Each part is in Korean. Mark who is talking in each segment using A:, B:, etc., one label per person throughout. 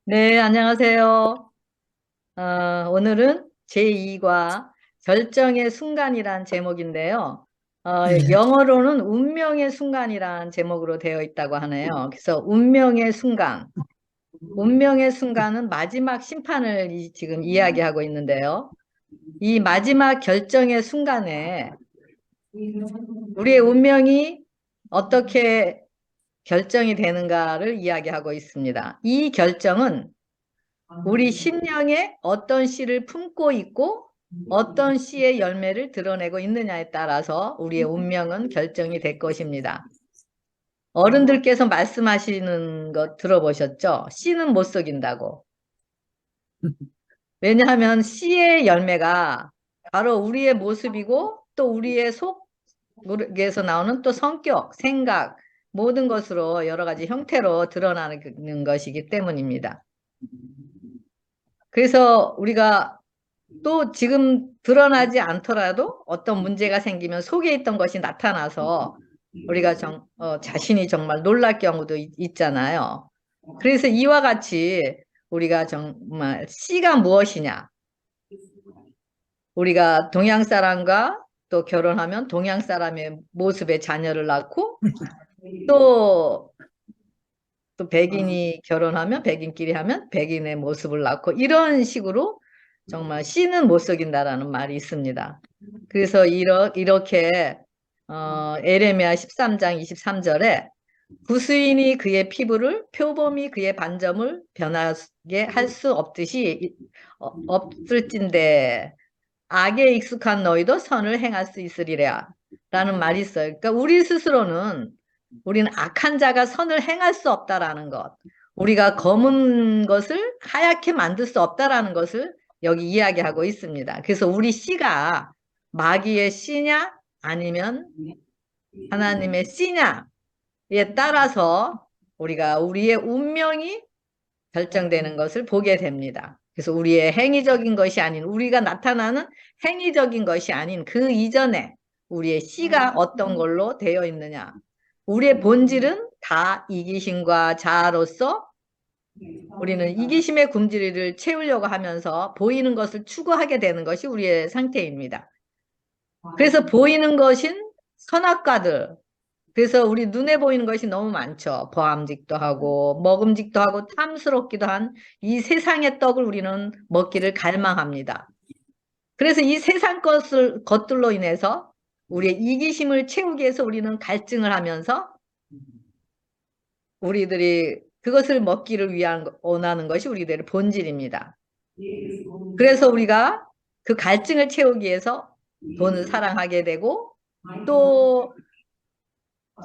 A: 네, 안녕하세요. 오늘은 제2과 결정의 순간이란 제목인데요.
B: 네.
A: 영어로는 운명의 순간이란 제목으로 되어 있다고 하네요. 그래서 운명의 순간, 운명의 순간은 마지막 심판을 지금 이야기하고 있는데요. 이 마지막 결정의 순간에 우리의 운명이 어떻게 결정이 되는가를 이야기하고 있습니다. 이 결정은 우리 심령에 어떤 씨를 품고 있고 어떤 씨의 열매를 드러내고 있느냐에 따라서 우리의 운명은 결정이 될 것입니다. 어른들께서 말씀하시는 거 들어보셨죠? 씨는 못 속인다고. 왜냐하면 씨의 열매가 바로 우리의 모습이고 또 우리의 속에서 나오는 또 성격, 생각, 모든 것으로 여러 가지 형태로 드러나는 것이기 때문입니다. 그래서 우리가 또 지금 드러나지 않더라도 어떤 문제가 생기면 속에 있던 것이 나타나서 우리가 자신이 정말 놀랄 경우도 있잖아요. 그래서 이와 같이 우리가 정말 씨가 무엇이냐? 우리가 동양 사람과 또 결혼하면 동양 사람의 모습의 자녀를 낳고 또, 또 백인이 결혼하면 백인끼리 하면 백인의 모습을 낳고 이런 식으로 정말 씨는 못 속인다라는 말이 있습니다. 그래서 이렇게 에레미야 13장 23절에 구수인이 그의 피부를 표범이 그의 반점을 변하게 할 수 없듯이 없을진데 악에 익숙한 너희도 선을 행할 수 있으리라 라는 말이 있어요. 그러니까 우리 스스로는 우리는 악한 자가 선을 행할 수 없다라는 것, 우리가 검은 것을 하얗게 만들 수 없다라는 것을 여기 이야기하고 있습니다. 그래서 우리 씨가 마귀의 씨냐 아니면 하나님의 씨냐에 따라서 우리가 우리의 운명이 결정되는 것을 보게 됩니다. 그래서 우리의 행위적인 것이 아닌 우리가 나타나는 행위적인 것이 아닌 그 이전에 우리의 씨가 어떤 걸로 되어 있느냐. 우리의 본질은 다 이기심과 자아로서 우리는 이기심의 굶주리를 채우려고 하면서 보이는 것을 추구하게 되는 것이 우리의 상태입니다. 그래서 보이는 것인 선악과들, 그래서 우리 눈에 보이는 것이 너무 많죠. 보암직도 하고 먹음직도 하고 탐스럽기도 한 이 세상의 떡을 우리는 먹기를 갈망합니다. 그래서 이 세상 것들로 인해서 우리의 이기심을 채우기 위해서 우리는 갈증을 하면서 우리들이 그것을 먹기를 위한 원하는 것이 우리들의 본질입니다. 그래서 우리가 그 갈증을 채우기 위해서 돈을 사랑하게 되고 또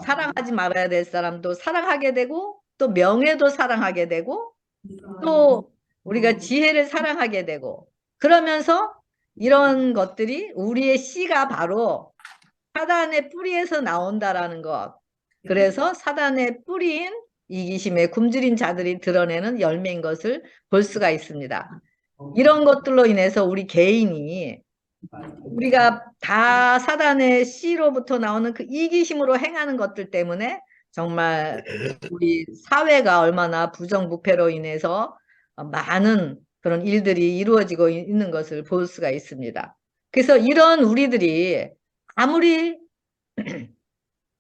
A: 사랑하지 말아야 될 사람도 사랑하게 되고 또 명예도 사랑하게 되고 또 우리가 지혜를 사랑하게 되고 그러면서 이런 것들이 우리의 씨가 바로 사단의 뿌리에서 나온다라는 것. 그래서 사단의 뿌리인 이기심에 굶주린 자들이 드러내는 열매인 것을 볼 수가 있습니다. 이런 것들로 인해서 우리 개인이 우리가 다 사단의 씨로부터 나오는 그 이기심으로 행하는 것들 때문에 정말 우리 사회가 얼마나 부정부패로 인해서 많은 그런 일들이 이루어지고 있는 것을 볼 수가 있습니다. 그래서 이런 우리들이 아무리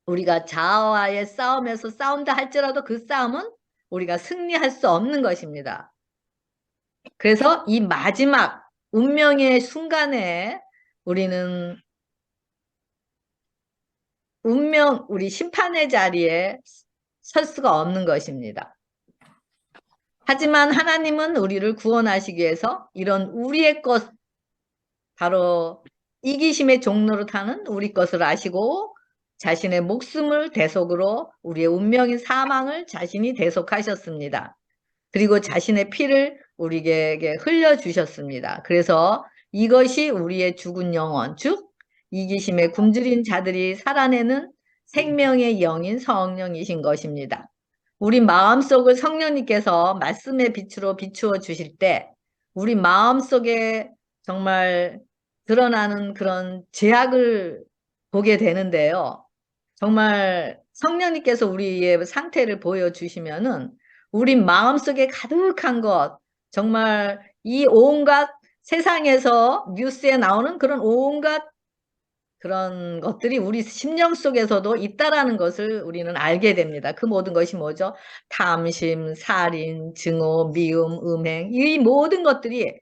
A: 우리가 자아와의 싸움에서 싸운다 할지라도 그 싸움은 우리가 승리할 수 없는 것입니다. 그래서 이 마지막 운명의 순간에 우리는 우리 심판의 자리에 설 수가 없는 것입니다. 하지만 하나님은 우리를 구원하시기 위해서 이런 우리의 것, 바로 이기심의 종로로 타는 우리 것을 아시고 자신의 목숨을 대속으로 우리의 운명인 사망을 자신이 대속하셨습니다. 그리고 자신의 피를 우리에게 흘려주셨습니다. 그래서 이것이 우리의 죽은 영혼, 즉 이기심에 굶주린 자들이 살아내는 생명의 영인 성령이신 것입니다. 우리 마음속을 성령님께서 말씀의 빛으로 비추어 주실 때 우리 마음속에 정말 드러나는 그런 죄악을 보게 되는데요. 정말 성령님께서 우리의 상태를 보여주시면은 우리 마음속에 가득한 것, 정말 이 온갖 세상에서 뉴스에 나오는 그런 온갖 그런 것들이 우리 심령 속에서도 있다라는 것을 우리는 알게 됩니다. 그 모든 것이 뭐죠? 탐심, 살인, 증오, 미움, 음행, 이 모든 것들이,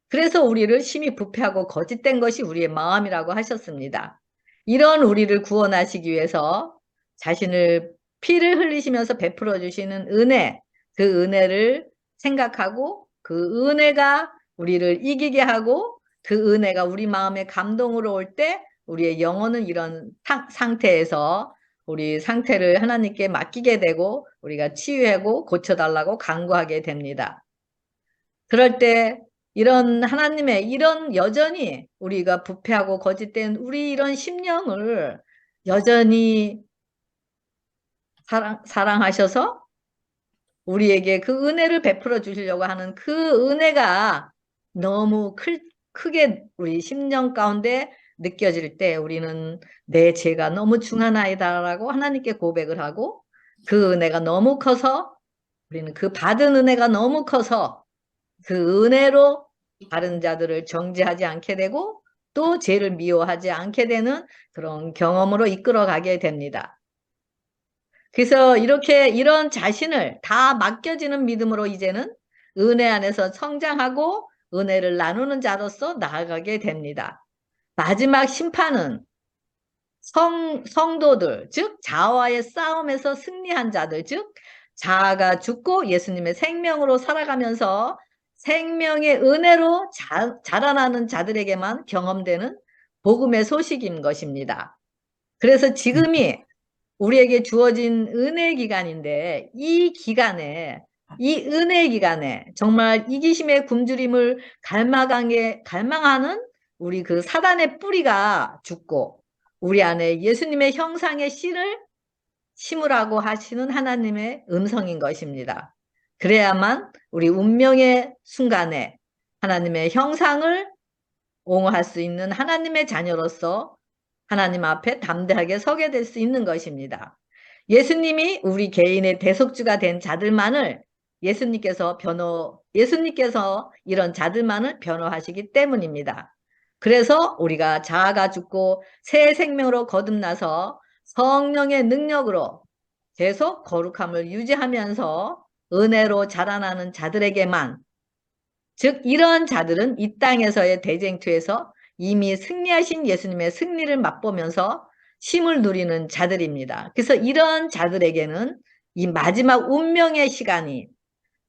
A: 그래서 우리를 심히 부패하고 거짓된 것이 우리의 마음이라고 하셨습니다. 이런 우리를 구원하시기 위해서 자신을 피를 흘리시면서 베풀어 주시는 은혜, 그 은혜를 생각하고 그 은혜가 우리를 이기게 하고 그 은혜가 우리 마음에 감동으로 올 때 우리의 영혼은 이런 상태에서 우리 상태를 하나님께 맡기게 되고 우리가 치유하고 고쳐달라고 간구하게 됩니다. 그럴 때 이런 하나님의 이런 여전히 우리가 부패하고 거짓된 우리 이런 심령을 여전히 사랑하셔서 우리에게 그 은혜를 베풀어 주시려고 하는 그 은혜가 너무 크게 우리 심령 가운데 느껴질 때 우리는 내 죄가 너무 중하나이다라고 하나님께 고백을 하고 그 은혜가 너무 커서 우리는 그 받은 은혜가 너무 커서 그 은혜로 다른 자들을 정죄하지 않게 되고 또 죄를 미워하지 않게 되는 그런 경험으로 이끌어가게 됩니다. 그래서 이렇게 이런 자신을 다 맡겨지는 믿음으로 이제는 은혜 안에서 성장하고 은혜를 나누는 자로서 나아가게 됩니다. 마지막 심판은 성도들, 즉 자아와의 싸움에서 승리한 자들, 즉 자아가 죽고 예수님의 생명으로 살아가면서 생명의 은혜로 자라나는 자들에게만 경험되는 복음의 소식인 것입니다. 그래서 지금이 우리에게 주어진 은혜 기간인데 이 기간에 이 은혜 기간에 정말 이기심의 굶주림을 갈망하는 우리 그 사단의 뿌리가 죽고 우리 안에 예수님의 형상의 씨를 심으라고 하시는 하나님의 음성인 것입니다. 그래야만 우리 운명의 순간에 하나님의 형상을 옹호할 수 있는 하나님의 자녀로서 하나님 앞에 담대하게 서게 될 수 있는 것입니다. 예수님이 우리 개인의 대속주가 된 자들만을 예수님께서 이런 자들만을 변호하시기 때문입니다. 그래서 우리가 자아가 죽고 새 생명으로 거듭나서 성령의 능력으로 계속 거룩함을 유지하면서 은혜로 자라나는 자들에게만, 즉 이런 자들은 이 땅에서의 대쟁투에서 이미 승리하신 예수님의 승리를 맛보면서 쉼을 누리는 자들입니다. 그래서 이런 자들에게는 이 마지막 운명의 시간이,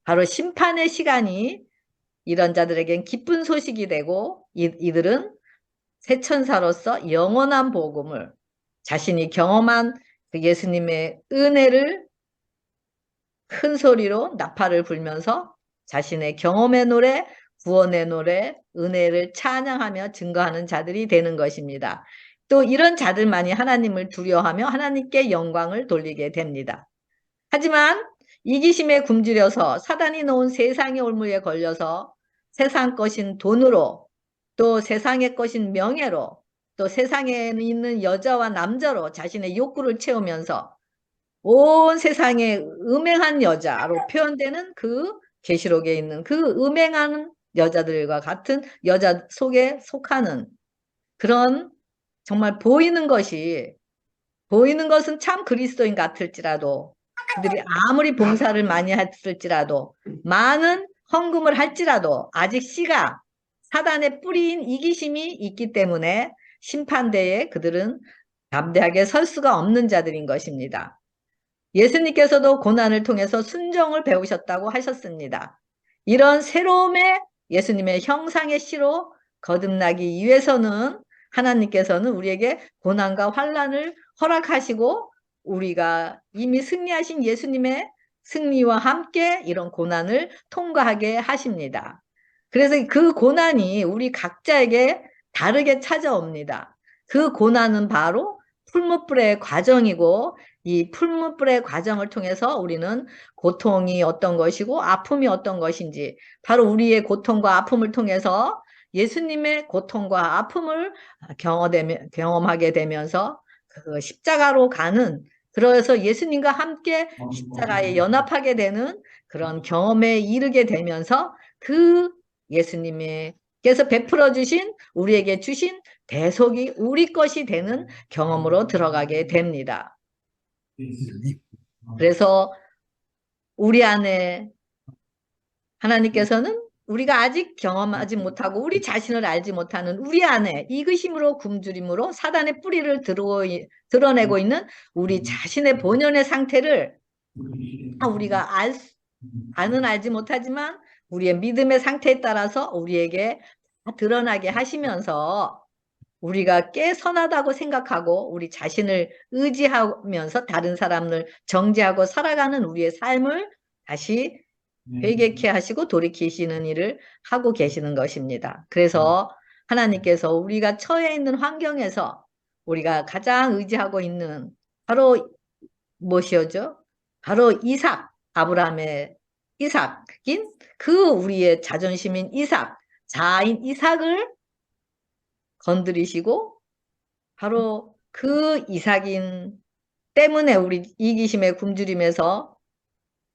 A: 바로 심판의 시간이 이런 자들에겐 기쁜 소식이 되고 이들은 새 천사로서 영원한 복음을, 자신이 경험한 그 예수님의 은혜를 큰 소리로 나팔을 불면서 자신의 경험의 노래, 구원의 노래, 은혜를 찬양하며 증거하는 자들이 되는 것입니다. 또 이런 자들만이 하나님을 두려워하며 하나님께 영광을 돌리게 됩니다. 하지만 이기심에 굶주려서 사단이 놓은 세상의 올무에 걸려서 세상 것인 돈으로, 또 세상의 것인 명예로, 또 세상에 있는 여자와 남자로 자신의 욕구를 채우면서 온 세상에 음행한 여자로 표현되는 그 계시록에 있는 그 음행하는 여자들과 같은 여자 속에 속하는 그런, 정말 보이는 것은 참 그리스도인 같을지라도, 그들이 아무리 봉사를 많이 했을지라도, 많은 헌금을 할지라도 아직 씨가 사단의 뿌리인 이기심이 있기 때문에 심판대에 그들은 담대하게 설 수가 없는 자들인 것입니다. 예수님께서도 고난을 통해서 순종을 배우셨다고 하셨습니다. 이런 새로움의 예수님의 형상의 씨로 거듭나기 위해서는 하나님께서는 우리에게 고난과 환난을 허락하시고 우리가 이미 승리하신 예수님의 승리와 함께 이런 고난을 통과하게 하십니다. 그래서 그 고난이 우리 각자에게 다르게 찾아옵니다. 그 고난은 바로 풀무불의 과정이고 이 풀무불의 과정을 통해서 우리는 고통이 어떤 것이고 아픔이 어떤 것인지, 바로 우리의 고통과 아픔을 통해서 예수님의 고통과 아픔을 경험하게 되면서 그 십자가로 가는, 그래서 예수님과 함께 십자가에 연합하게 되는 그런 경험에 이르게 되면서 그 예수님께서 베풀어 주신 우리에게 주신 대속이 우리 것이 되는 경험으로 들어가게 됩니다. 그래서 우리 안에 하나님께서는 우리가 아직 경험하지 못하고 우리 자신을 알지 못하는 우리 안에 이기심으로 굶주림으로 사단의 뿌리를 드러내고 있는 우리 자신의 본연의 상태를 우리가 아는 알지 못하지만 우리의 믿음의 상태에 따라서 우리에게 다 드러나게 하시면서 우리가 꽤 선하다고 생각하고 우리 자신을 의지하면서 다른 사람을 정죄하고 살아가는 우리의 삶을 다시 회개케 하시고 돌이키시는 일을 하고 계시는 것입니다. 그래서 하나님께서 우리가 처해 있는 환경에서 우리가 가장 의지하고 있는 바로 무엇이었죠? 바로 이삭, 아브라함의 이삭인 그 우리의 자존심인 이삭, 자아인 이삭을 건드리시고 바로 그 이삭인 때문에 우리 이기심의 굶주림에서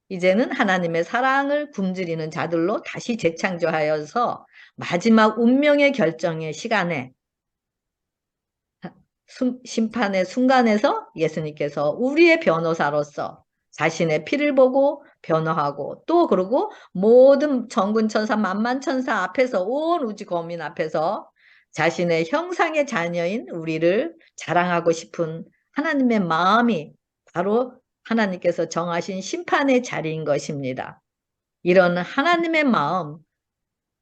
A: 이제는 하나님의 사랑을 굶주리는 자들로 다시 재창조하여서 마지막 운명의 결정의 시간에 심판의 순간에서 예수님께서 우리의 변호사로서 자신의 피를 보고 변호하고 또 그러고 모든 정근천사 만만천사 앞에서 온 우주 거민 앞에서 자신의 형상의 자녀인 우리를 자랑하고 싶은 하나님의 마음이 바로 하나님께서 정하신 심판의 자리인 것입니다. 이런 하나님의 마음,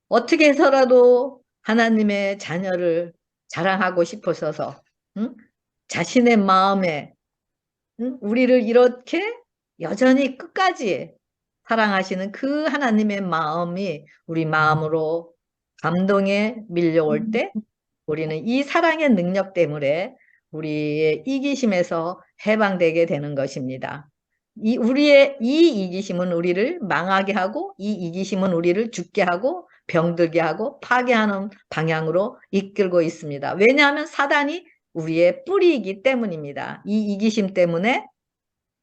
A: 어떻게 해서라도 하나님의 자녀를 자랑하고 싶으셔서 자신의 마음에 우리를 이렇게 여전히 끝까지 사랑하시는 그 하나님의 마음이 우리 마음으로 감동에 밀려올 때 우리는 이 사랑의 능력 때문에 우리의 이기심에서 해방되게 되는 것입니다. 우리의 이 이기심은 우리를 망하게 하고 이 이기심은 우리를 죽게 하고 병들게 하고 파괴하는 방향으로 이끌고 있습니다. 왜냐하면 사단이 우리의 뿌리이기 때문입니다. 이 이기심 때문에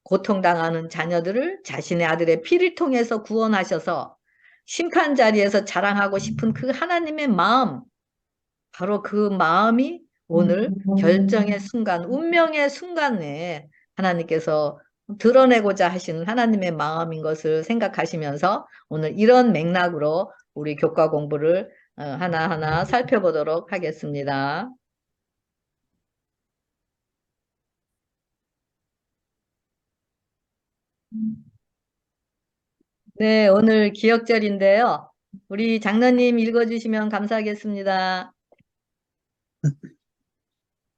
A: 고통당하는 자녀들을 자신의 아들의 피를 통해서 구원하셔서 심판 자리에서 자랑하고 싶은 그 하나님의 마음, 바로 그 마음이 오늘 결정의 순간, 운명의 순간에 하나님께서 드러내고자 하시는 하나님의 마음인 것을 생각하시면서 오늘 이런 맥락으로 우리 교과 공부를 하나하나 살펴보도록 하겠습니다. 네, 오늘 기억절인데요. 우리 장로님 읽어주시면 감사하겠습니다.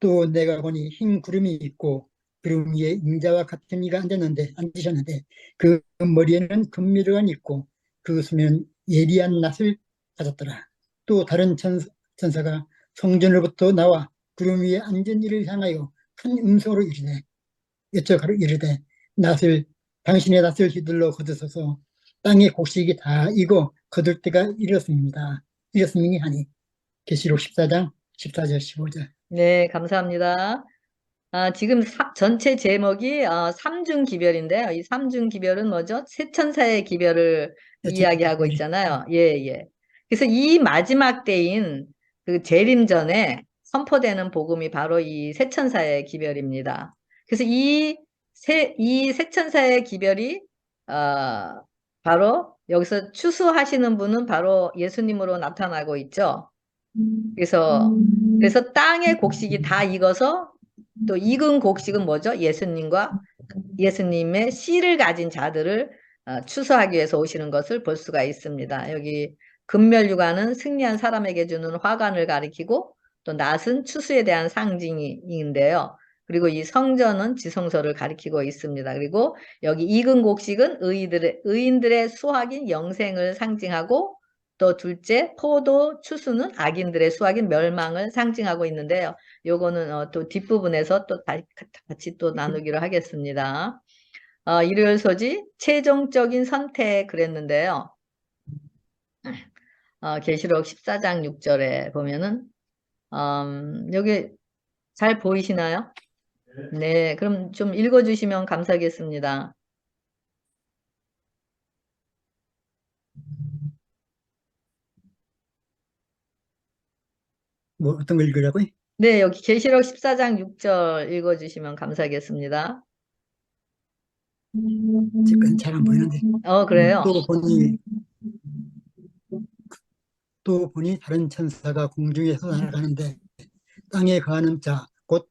B: 또 내가 보니 흰 구름이 있고 구름 위에 인자와 같은 이가 앉으셨는데 그 머리에는 금미러가 있고 그 손에는 예리한 낫을 가졌더라. 또 다른 천사가 성전으로부터 나와 구름 위에 앉은 이를 향하여 큰 음성으로 이르되 당신의 낫을 휘둘러 거두소서. 땅의 곡식이 다 익어 거둘 때가 이렇습니다 하니. 계시록 14장 14절 15절.
A: 네, 감사합니다. 지금 전체 제목이 삼중기별인데요. 이 삼중기별은 뭐죠? 세 천사의 기별을 이야기하고 있잖아요. 예, 예. 그래서 이 마지막 때인 그 재림전에 선포되는 복음이 바로 이 세 천사의 기별입니다. 그래서 이 세 천사의 기별이 바로 여기서 추수하시는 분은 바로 예수님으로 나타나고 있죠. 그래서 땅의 곡식이 다 익어서 또 익은 곡식은 뭐죠? 예수님의 씨를 가진 자들을 추수하기 위해서 오시는 것을 볼 수가 있습니다. 여기 금멸류관은 승리한 사람에게 주는 화관을 가리키고 또 낫은 추수에 대한 상징인데요. 그리고 이 성전은 지성소를 가리키고 있습니다. 그리고 여기 익은 곡식은 의인들의 수확인 영생을 상징하고 또 둘째 포도 추수는 악인들의 수확인 멸망을 상징하고 있는데요. 요거는 또 뒷부분에서 또 같이 또 나누기로 하겠습니다. 일요일 소지 최종적인 선택 그랬는데요. 계시록 14장 6절에 보면은 여기 잘 보이시나요?
B: 네.
A: 네, 그럼 좀 읽어주시면 감사하겠습니다.
B: 4장 6절. 네, 그럼 좀 읽어주시면 감사하겠습니다.
A: 네, 그럼 좀 읽어주시면 감사하겠습니다. 네, 그럼 좀 읽어주시면 감사하겠습니다. 네, 그럼 좀 읽어주시면 감사하겠습니다.
B: 뭐 어떤 걸 읽으라고요?
A: 네, 여기 계시록 14장 6절 읽어주시면 감사하겠습니다.
B: 지금 잘 안 보이는데.
A: 그래요?
B: 또 보니 또 보니 다른 천사가 공중에서 날아가는데 땅에 거하는 자 곧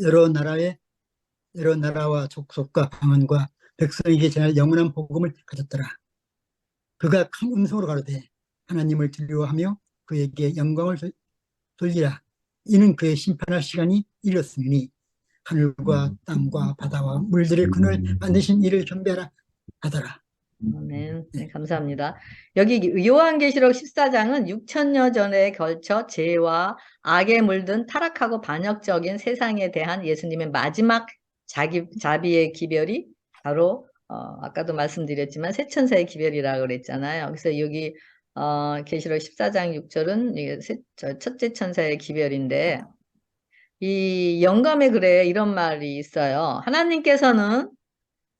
B: 여러 나라와 족속과 방언과 백성에게 전할 영원한 복음을 가졌더라. 그가 큰 음성으로 가로되 하나님을 두려워하며 그에게 영광을 돌리라. 이는 그의 심판할 시간이 이르렀으니 하늘과 땅과 바다와 물들의 근을 만드신 이를 경배하라 하더라.
A: 아멘. 네,
B: 네.
A: 감사합니다. 여기 요한계시록 14장은 6천여 전에 걸쳐 죄와 악에 물든 타락하고 반역적인 세상에 대한 예수님의 마지막 자비의 기별이 바로 아까도 말씀드렸지만 새 천사의 기별이라고 그랬잖아요. 그래서 여기 계시록 14장 6절은 이게 첫째 천사의 기별인데 이 영감의 글에 이런 말이 있어요. 하나님께서는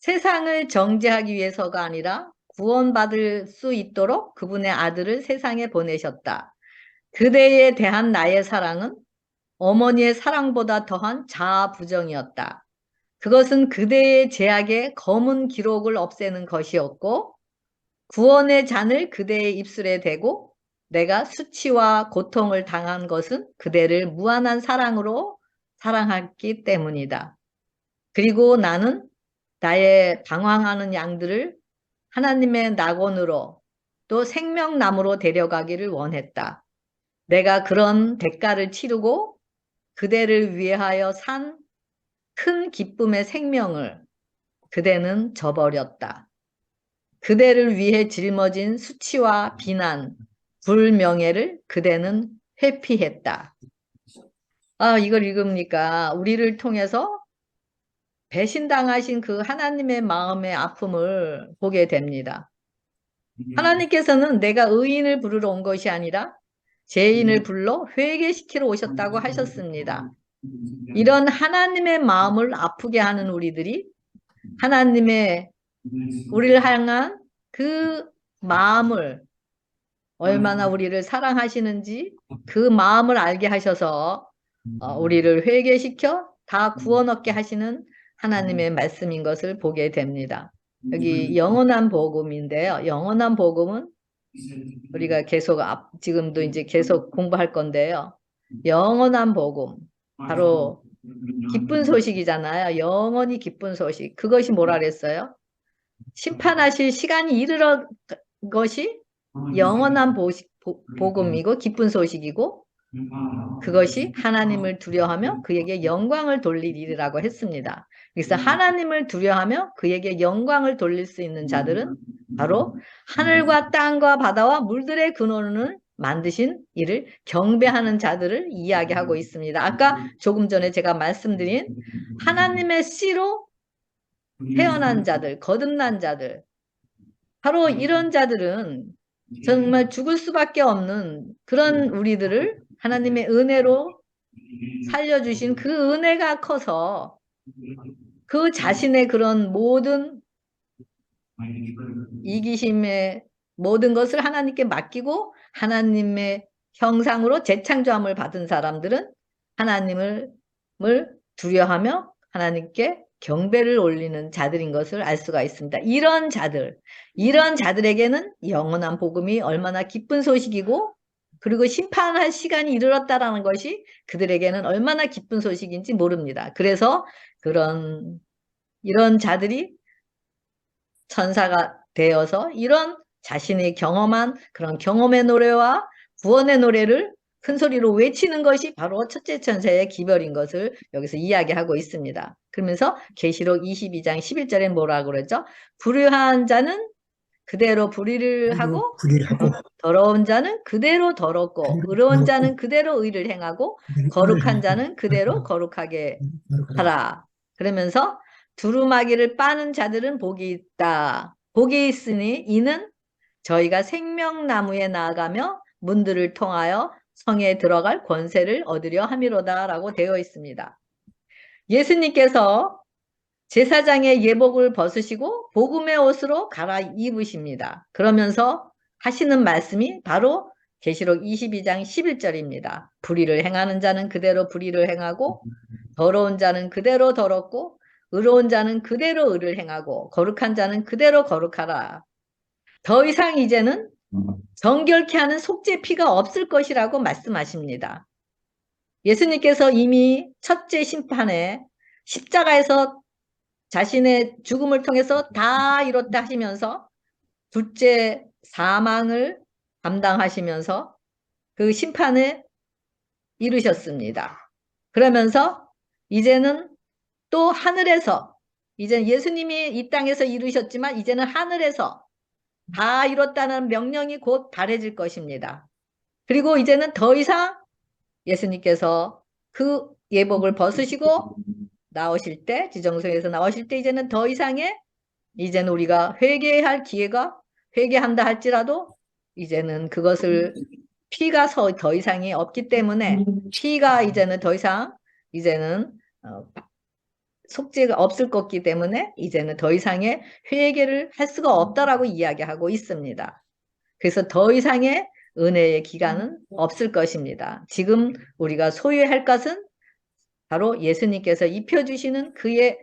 A: 세상을 정죄하기 위해서가 아니라 구원받을 수 있도록 그분의 아들을 세상에 보내셨다. 그대에 대한 나의 사랑은 어머니의 사랑보다 더한 자아부정이었다. 그것은 그대의 제약의 검은 기록을 없애는 것이었고 구원의 잔을 그대의 입술에 대고 내가 수치와 고통을 당한 것은 그대를 무한한 사랑으로 사랑했기 때문이다. 그리고 나는 나의 방황하는 양들을 하나님의 낙원으로 또 생명나무로 데려가기를 원했다. 내가 그런 대가를 치르고 그대를 위하여 산 큰 기쁨의 생명을 그대는 저버렸다. 그대를 위해 짊어진 수치와 비난, 불명예를 그대는 회피했다. 이걸 읽으니까 우리를 통해서 배신당하신 그 하나님의 마음의 아픔을 보게 됩니다. 하나님께서는 내가 의인을 부르러 온 것이 아니라 죄인을 불러 회개시키러 오셨다고 하셨습니다. 이런 하나님의 마음을 아프게 하는 우리들이 하나님의 우리를 향한 그 마음을 얼마나 우리를 사랑하시는지 그 마음을 알게 하셔서 우리를 회개시켜 다 구원 얻게 하시는 하나님의 말씀인 것을 보게 됩니다. 여기 영원한 복음인데요. 영원한 복음은 우리가 계속 지금도 이제 계속 공부할 건데요. 영원한 복음 바로 기쁜 소식이잖아요. 영원히 기쁜 소식. 그것이 뭐라 그랬어요? 심판하실 시간이 이르러 것이 영원한 복음이고 기쁜 소식이고 그것이 하나님을 두려워하며 그에게 영광을 돌릴 일이라고 했습니다. 그래서 하나님을 두려워하며 그에게 영광을 돌릴 수 있는 자들은 바로 하늘과 땅과 바다와 물들의 근원을 만드신 이를 경배하는 자들을 이야기하고 있습니다. 아까 조금 전에 제가 말씀드린 하나님의 씨로 태어난 자들, 거듭난 자들, 바로 이런 자들은 정말 죽을 수밖에 없는 그런 우리들을 하나님의 은혜로 살려주신 그 은혜가 커서 그 자신의 그런 모든 이기심의 모든 것을 하나님께 맡기고 하나님의 형상으로 재창조함을 받은 사람들은 하나님을 두려워하며 하나님께 경배를 올리는 자들인 것을 알 수가 있습니다. 이런 자들에게는 영원한 복음이 얼마나 기쁜 소식이고 그리고 심판할 시간이 이르렀다라는 것이 그들에게는 얼마나 기쁜 소식인지 모릅니다. 그래서 이런 자들이 천사가 되어서 이런 자신이 경험한 그런 경험의 노래와 구원의 노래를 큰 소리로 외치는 것이 바로 첫째 천사의 기별인 것을 여기서 이야기하고 있습니다. 그러면서 계시록 22장 11절에 뭐라고 그랬죠? 불의한 자는 그대로 불의를 하고 더러운 자는 그대로 더럽고 의로운 자는 그대로 의를 행하고 거룩한 자는 그대로 거룩하게 하라. 그러면서 두루마기를 빠는 자들은 복이 있다. 복이 있으니 이는 저희가 생명나무에 나아가며 문들을 통하여 성에 들어갈 권세를 얻으려 함이로다 라고 되어 있습니다. 예수님께서 제사장의 예복을 벗으시고 복음의 옷으로 갈아입으십니다. 그러면서 하시는 말씀이 바로 계시록 22장 11절입니다. 불의를 행하는 자는 그대로 불의를 행하고 더러운 자는 그대로 더럽고 의로운 자는 그대로 의를 행하고 거룩한 자는 그대로 거룩하라. 더 이상 이제는 정결케 하는 속죄 피가 없을 것이라고 말씀하십니다. 예수님께서 이미 첫째 심판에 십자가에서 자신의 죽음을 통해서 다 이뤘다 하시면서 둘째 사망을 감당하시면서 그 심판을 이루셨습니다. 그러면서 이제는 또 하늘에서, 이제 예수님이 이 땅에서 이루셨지만 이제는 하늘에서 다 이뤘다는 명령이 곧 발해질 것입니다. 그리고 이제는 더 이상 예수님께서 그 예복을 벗으시고 나오실 때, 지정석에서 나오실 때 이제는 더 이상의, 이제는 우리가 회개할 기회가, 회개한다 할지라도 이제는 그것을 피가 더 이상이 없기 때문에, 피가 이제는 더 이상 이제는 속죄가 없을 것이기 때문에 이제는 더 이상의 회개를 할 수가 없다라고 이야기하고 있습니다. 그래서 더 이상의 은혜의 기간은 없을 것입니다. 지금 우리가 소유할 것은 바로 예수님께서 입혀주시는 그의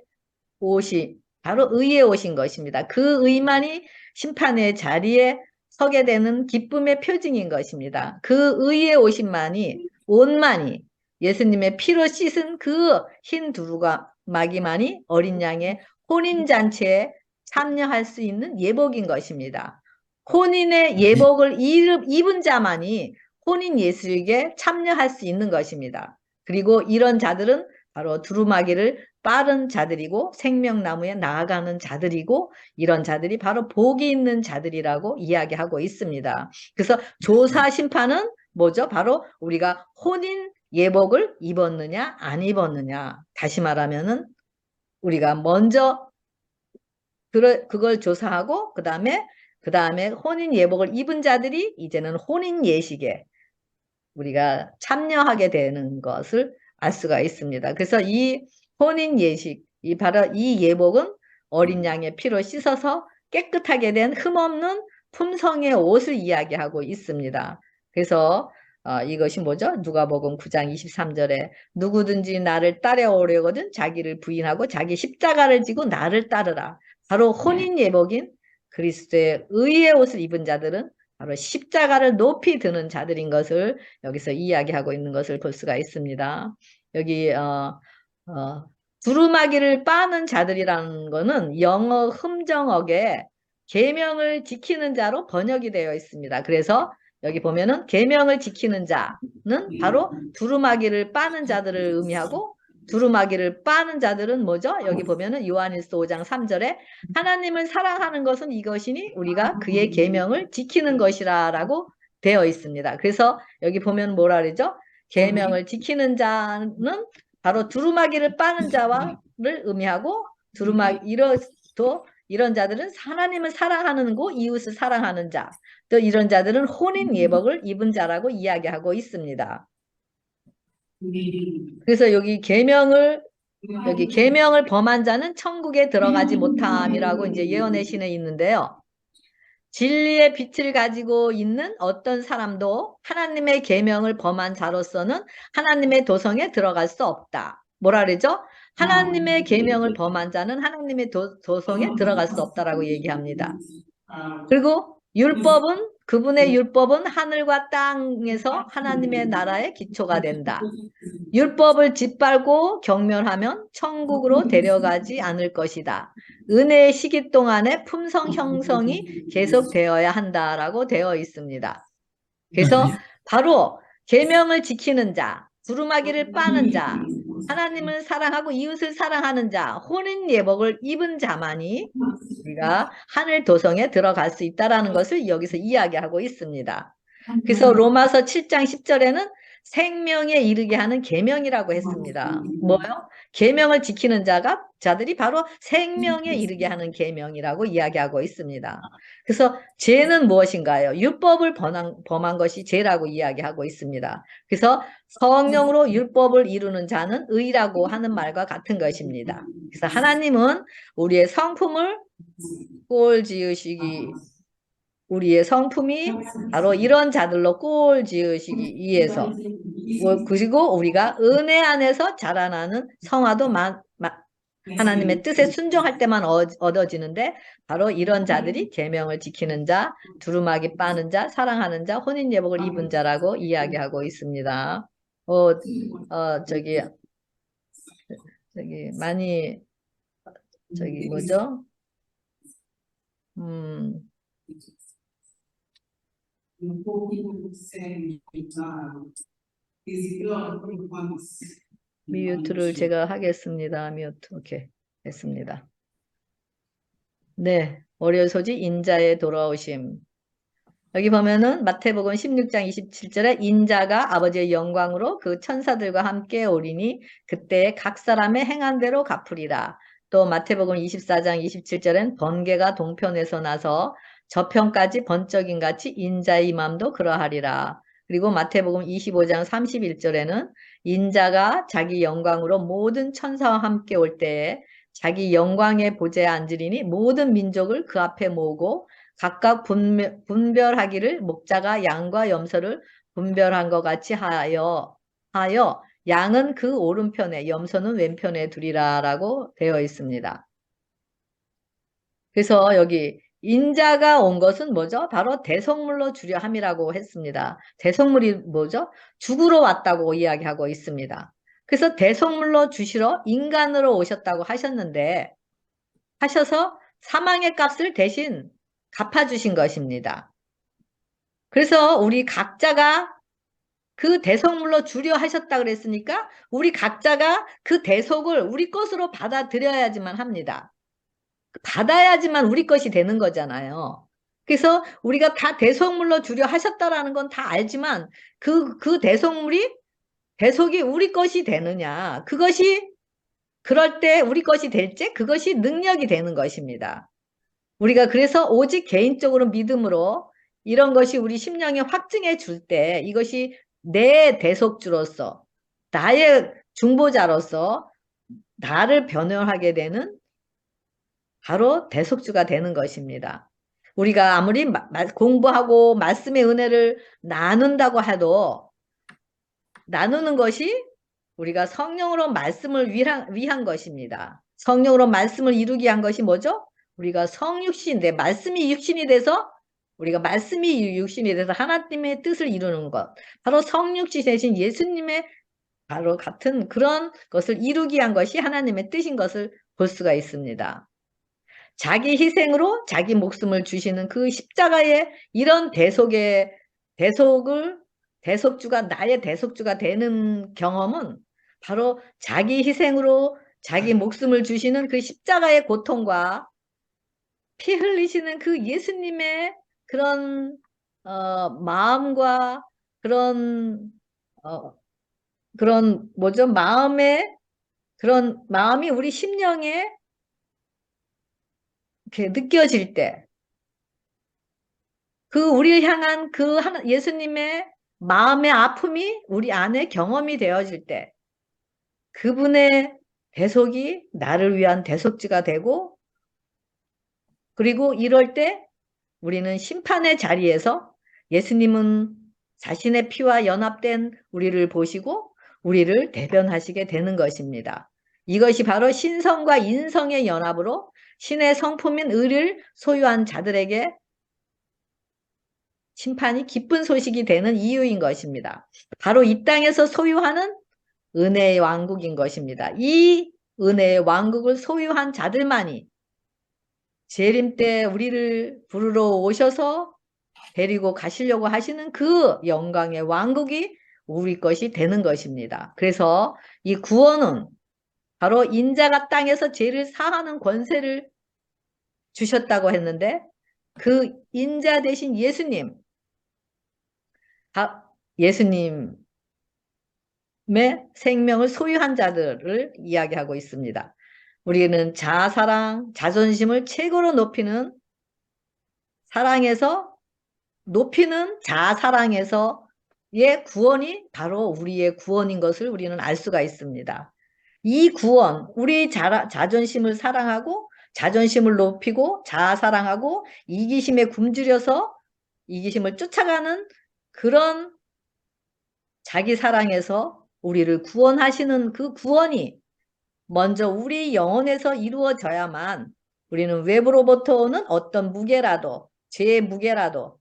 A: 옷이 바로 의의 옷인 것입니다. 그 의만이 심판의 자리에 서게 되는 기쁨의 표징인 것입니다. 그 의의 옷만이 예수님의 피로 씻은 그 흰 두루마기만이 어린 양의 혼인잔치에 참여할 수 있는 예복인 것입니다. 혼인의 예복을 입은 자만이 혼인 예식에 참여할 수 있는 것입니다. 그리고 이런 자들은 바로 두루마기를 빠른 자들이고 생명나무에 나아가는 자들이고 이런 자들이 바로 복이 있는 자들이라고 이야기하고 있습니다. 그래서 조사 심판은 뭐죠? 바로 우리가 혼인 예복을 입었느냐 안 입었느냐. 다시 말하면은 우리가 먼저 그걸 조사하고 그 다음에 혼인 예복을 입은 자들이 이제는 혼인 예식에 우리가 참여하게 되는 것을 알 수가 있습니다. 그래서 이 혼인 예식, 바로 이 예복은 어린 양의 피로 씻어서 깨끗하게 된 흠없는 품성의 옷을 이야기하고 있습니다. 그래서 이것이 뭐죠? 누가복음 9장 23절에 누구든지 나를 따라오려거든 자기를 부인하고 자기 십자가를 지고 나를 따르라. 바로 혼인 예복인 그리스도의 의의 옷을 입은 자들은 바로 십자가를 높이 드는 자들인 것을 여기서 이야기하고 있는 것을 볼 수가 있습니다. 여기 두루마기를 빠는 자들이라는 것은 영어 흠정어에 계명을 지키는 자로 번역이 되어 있습니다. 그래서 여기 보면은 계명을 지키는 자는 바로 두루마기를 빠는 자들을 의미하고 두루마기를 빠는 자들은 뭐죠? 여기 보면은 요한일서 5장 3절에 하나님을 사랑하는 것은 이것이니 우리가 그의 계명을 지키는 것이라고 되어 있습니다. 그래서 여기 보면 뭐라 그러죠? 계명을 지키는 자는 바로 두루마기를 빠는 자를 의미하고 이런 자들은 하나님을 사랑하는 거 이웃을 사랑하는 자, 또 이런 자들은 혼인 예복을 입은 자라고 이야기하고 있습니다. 그래서 여기 계명을 범한 자는 천국에 들어가지 못함이라고 이제 예언의 신에 있는데요. 진리의 빛을 가지고 있는 어떤 사람도 하나님의 계명을 범한 자로서는 하나님의 도성에 들어갈 수 없다. 뭐라 그러죠? 하나님의 계명을 범한 자는 하나님의 도성에 들어갈 수 없다라고 얘기합니다. 그리고 그분의 율법은 하늘과 땅에서 하나님의 나라의 기초가 된다. 율법을 짓밟고 경멸하면 천국으로 데려가지 않을 것이다. 은혜의 시기 동안에 품성 형성이 계속되어야 한다라고 되어 있습니다. 그래서 바로 계명을 지키는 자, 두루마기를 빠는 자, 하나님을 사랑하고 이웃을 사랑하는 자, 혼인 예복을 입은 자만이 우리가 하늘 도성에 들어갈 수 있다라는 것을 여기서 이야기하고 있습니다. 그래서 로마서 7장 10절에는 생명에 이르게 하는 계명이라고 했습니다. 뭐요? 계명을 지키는 자들이 바로 생명에 이르게 하는 계명이라고 이야기하고 있습니다. 그래서 죄는 무엇인가요? 율법을 범한 것이 죄라고 이야기하고 있습니다. 그래서 성령으로 율법을 이루는 자는 의라고 하는 말과 같은 것입니다. 그래서 하나님은 우리의 성품을 꼴 지으시기 우리의 성품이 바로 이런 자들로 꼴 지으시기 위해서, 그리고 우리가 은혜 안에서 자라나는 성화도 하나님의 뜻에 순종할 때만 얻어지는데, 바로 이런 자들이 계명을 지키는 자, 두루마기 빠는 자, 사랑하는 자, 혼인 예복을 입은 자라고 이야기하고 있습니다. 저기 많이 뭐죠? 뮤트를 제가 하겠습니다. 뮤트. 오케이. 됐습니다. 네. 월요일 소지 인자의 돌아오심. 여기 보면은 마태복음 16장 27절에 인자가 아버지의 영광으로 그 천사들과 함께 오리니 그때 각 사람의 행한 대로 갚으리라. 또 마태복음 24장 27절엔 번개가 동편에서 나서 저편까지 번쩍임 같이 인자의 임함도 그러하리라. 그리고 마태복음 25장 31절에는 인자가 자기 영광으로 모든 천사와 함께 올 때에 자기 영광의 보좌에 앉으리니 모든 민족을 그 앞에 모으고 각각 분별하기를 목자가 양과 염소를 분별한 것 같이 하여 양은 그 오른편에 염소는 왼편에 두리라라고 되어 있습니다. 그래서 여기 인자가 온 것은 뭐죠? 바로 대속물로 주려 함이라고 했습니다. 대속물이 뭐죠? 죽으러 왔다고 이야기하고 있습니다. 그래서 대속물로 주시러 인간으로 오셨다고 하셔서 사망의 값을 대신 갚아주신 것입니다. 그래서 우리 각자가 그 대속물로 주려 하셨다 그랬으니까 우리 각자가 그 대속을 우리 것으로 받아들여야지만 합니다. 받아야지만 우리 것이 되는 거잖아요. 그래서 우리가 다 대속물로 주려 하셨다라는 건 다 알지만 그 대속이 우리 것이 되느냐, 그럴 때 우리 것이 될지 그것이 능력이 되는 것입니다. 우리가 그래서 오직 개인적으로 믿음으로 이런 것이 우리 심령에 확증해 줄 때 이것이 내 대속주로서 나의 중보자로서 나를 변호하게 되는 바로 대속주가 되는 것입니다. 우리가 아무리 공부하고 말씀의 은혜를 나눈다고 해도 나누는 것이 우리가 성령으로 말씀을 위한 것입니다. 성령으로 말씀을 이루기 위한 것이 뭐죠? 우리가 성육신인데 말씀이 육신이 돼서 우리가 말씀이 육신이 돼서 하나님의 뜻을 이루는 것. 바로 성육신 대신 예수님의 바로 같은 그런 것을 이루기 위한 것이 하나님의 뜻인 것을 볼 수가 있습니다. 자기 희생으로 자기 목숨을 주시는 그 십자가의 이런 대속주가 나의 대속주가 되는 경험은 바로 자기 희생으로 자기 목숨을 주시는 그 십자가의 고통과 피 흘리시는 그 예수님의 그런 마음과 그런 뭐죠? 그런 마음이 우리 심령에 이렇게 느껴질 때, 우리를 향한 예수님의 마음의 아픔이 우리 안에 경험이 되어질 때, 그분의 대속이 나를 위한 대속지가 되고, 그리고 이럴 때 우리는 심판의 자리에서 예수님은 자신의 피와 연합된 우리를 보시고 우리를 대변하시게 되는 것입니다. 이것이 바로 신성과 인성의 연합으로 신의 성품인 의를 소유한 자들에게 심판이 기쁜 소식이 되는 이유인 것입니다. 바로 이 땅에서 소유하는 은혜의 왕국인 것입니다. 이 은혜의 왕국을 소유한 자들만이 재림 때 우리를 부르러 오셔서 데리고 가시려고 하시는 그 영광의 왕국이 우리 것이 되는 것입니다. 그래서 이 구원은 바로 인자가 땅에서 죄를 사하는 권세를 주셨다고 했는데 그 인자 대신 예수님의 생명을 소유한 자들을 이야기하고 있습니다. 우리는 자아사랑, 자존심을 최고로 높이는 자아사랑에서의 구원이 바로 우리의 구원인 것을 우리는 알 수가 있습니다. 이 구원, 우리 자존심을 사랑하고 자존심을 높이고 자아사랑하고 이기심에 굶주려서 이기심을 쫓아가는 그런 자기 사랑에서 우리를 구원하시는 그 구원이 먼저 우리 영혼에서 이루어져야만 우리는 외부로부터 오는 어떤 무게라도, 죄의 무게라도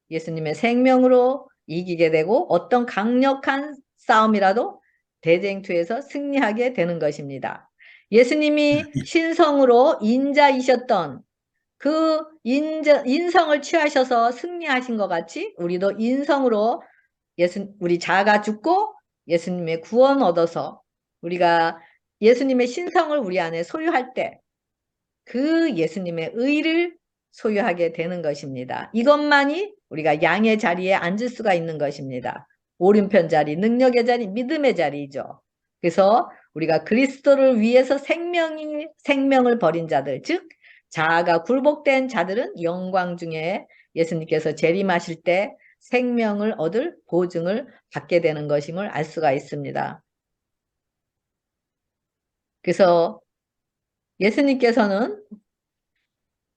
A: 예수님의 생명으로 이기게 되고 어떤 강력한 싸움이라도 대쟁투에서 승리하게 되는 것입니다. 예수님이 신성으로 인자이셨던 그 인성을 취하셔서 승리하신 것 같이 우리도 인성으로 우리 자아가 죽고 예수님의 구원 얻어서 우리가 예수님의 신성을 우리 안에 소유할 때 그 예수님의 의를 소유하게 되는 것입니다. 이것만이 우리가 양의 자리에 앉을 수가 있는 것입니다. 오른편 자리, 능력의 자리, 믿음의 자리죠. 그래서 우리가 그리스도를 위해서 생명을 버린 자들, 즉 자아가 굴복된 자들은 영광 중에 예수님께서 재림하실 때 생명을 얻을 보증을 받게 되는 것임을 알 수가 있습니다. 그래서 예수님께서는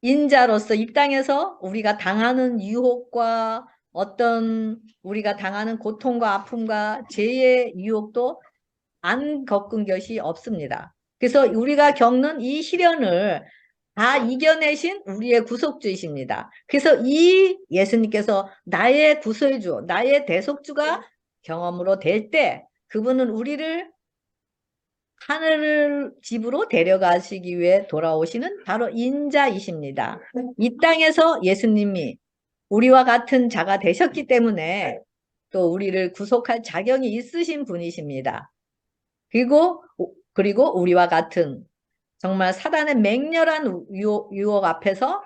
A: 인자로서 이 땅에서 우리가 당하는 유혹과 어떤 우리가 당하는 고통과 아픔과 죄의 유혹도 안 겪은 것이 없습니다. 그래서 우리가 겪는 이 시련을 다 이겨내신 우리의 구속주이십니다. 그래서 이 예수님께서 나의 구세주, 나의 대속주가 경험으로 될 때 그분은 우리를 하늘 집으로 데려가시기 위해 돌아오시는 바로 인자이십니다. 이 땅에서 예수님이 우리와 같은 자가 되셨기 때문에 또 우리를 구속할 자격이 있으신 분이십니다. 그리고 우리와 같은 정말 사단의 맹렬한 유혹 앞에서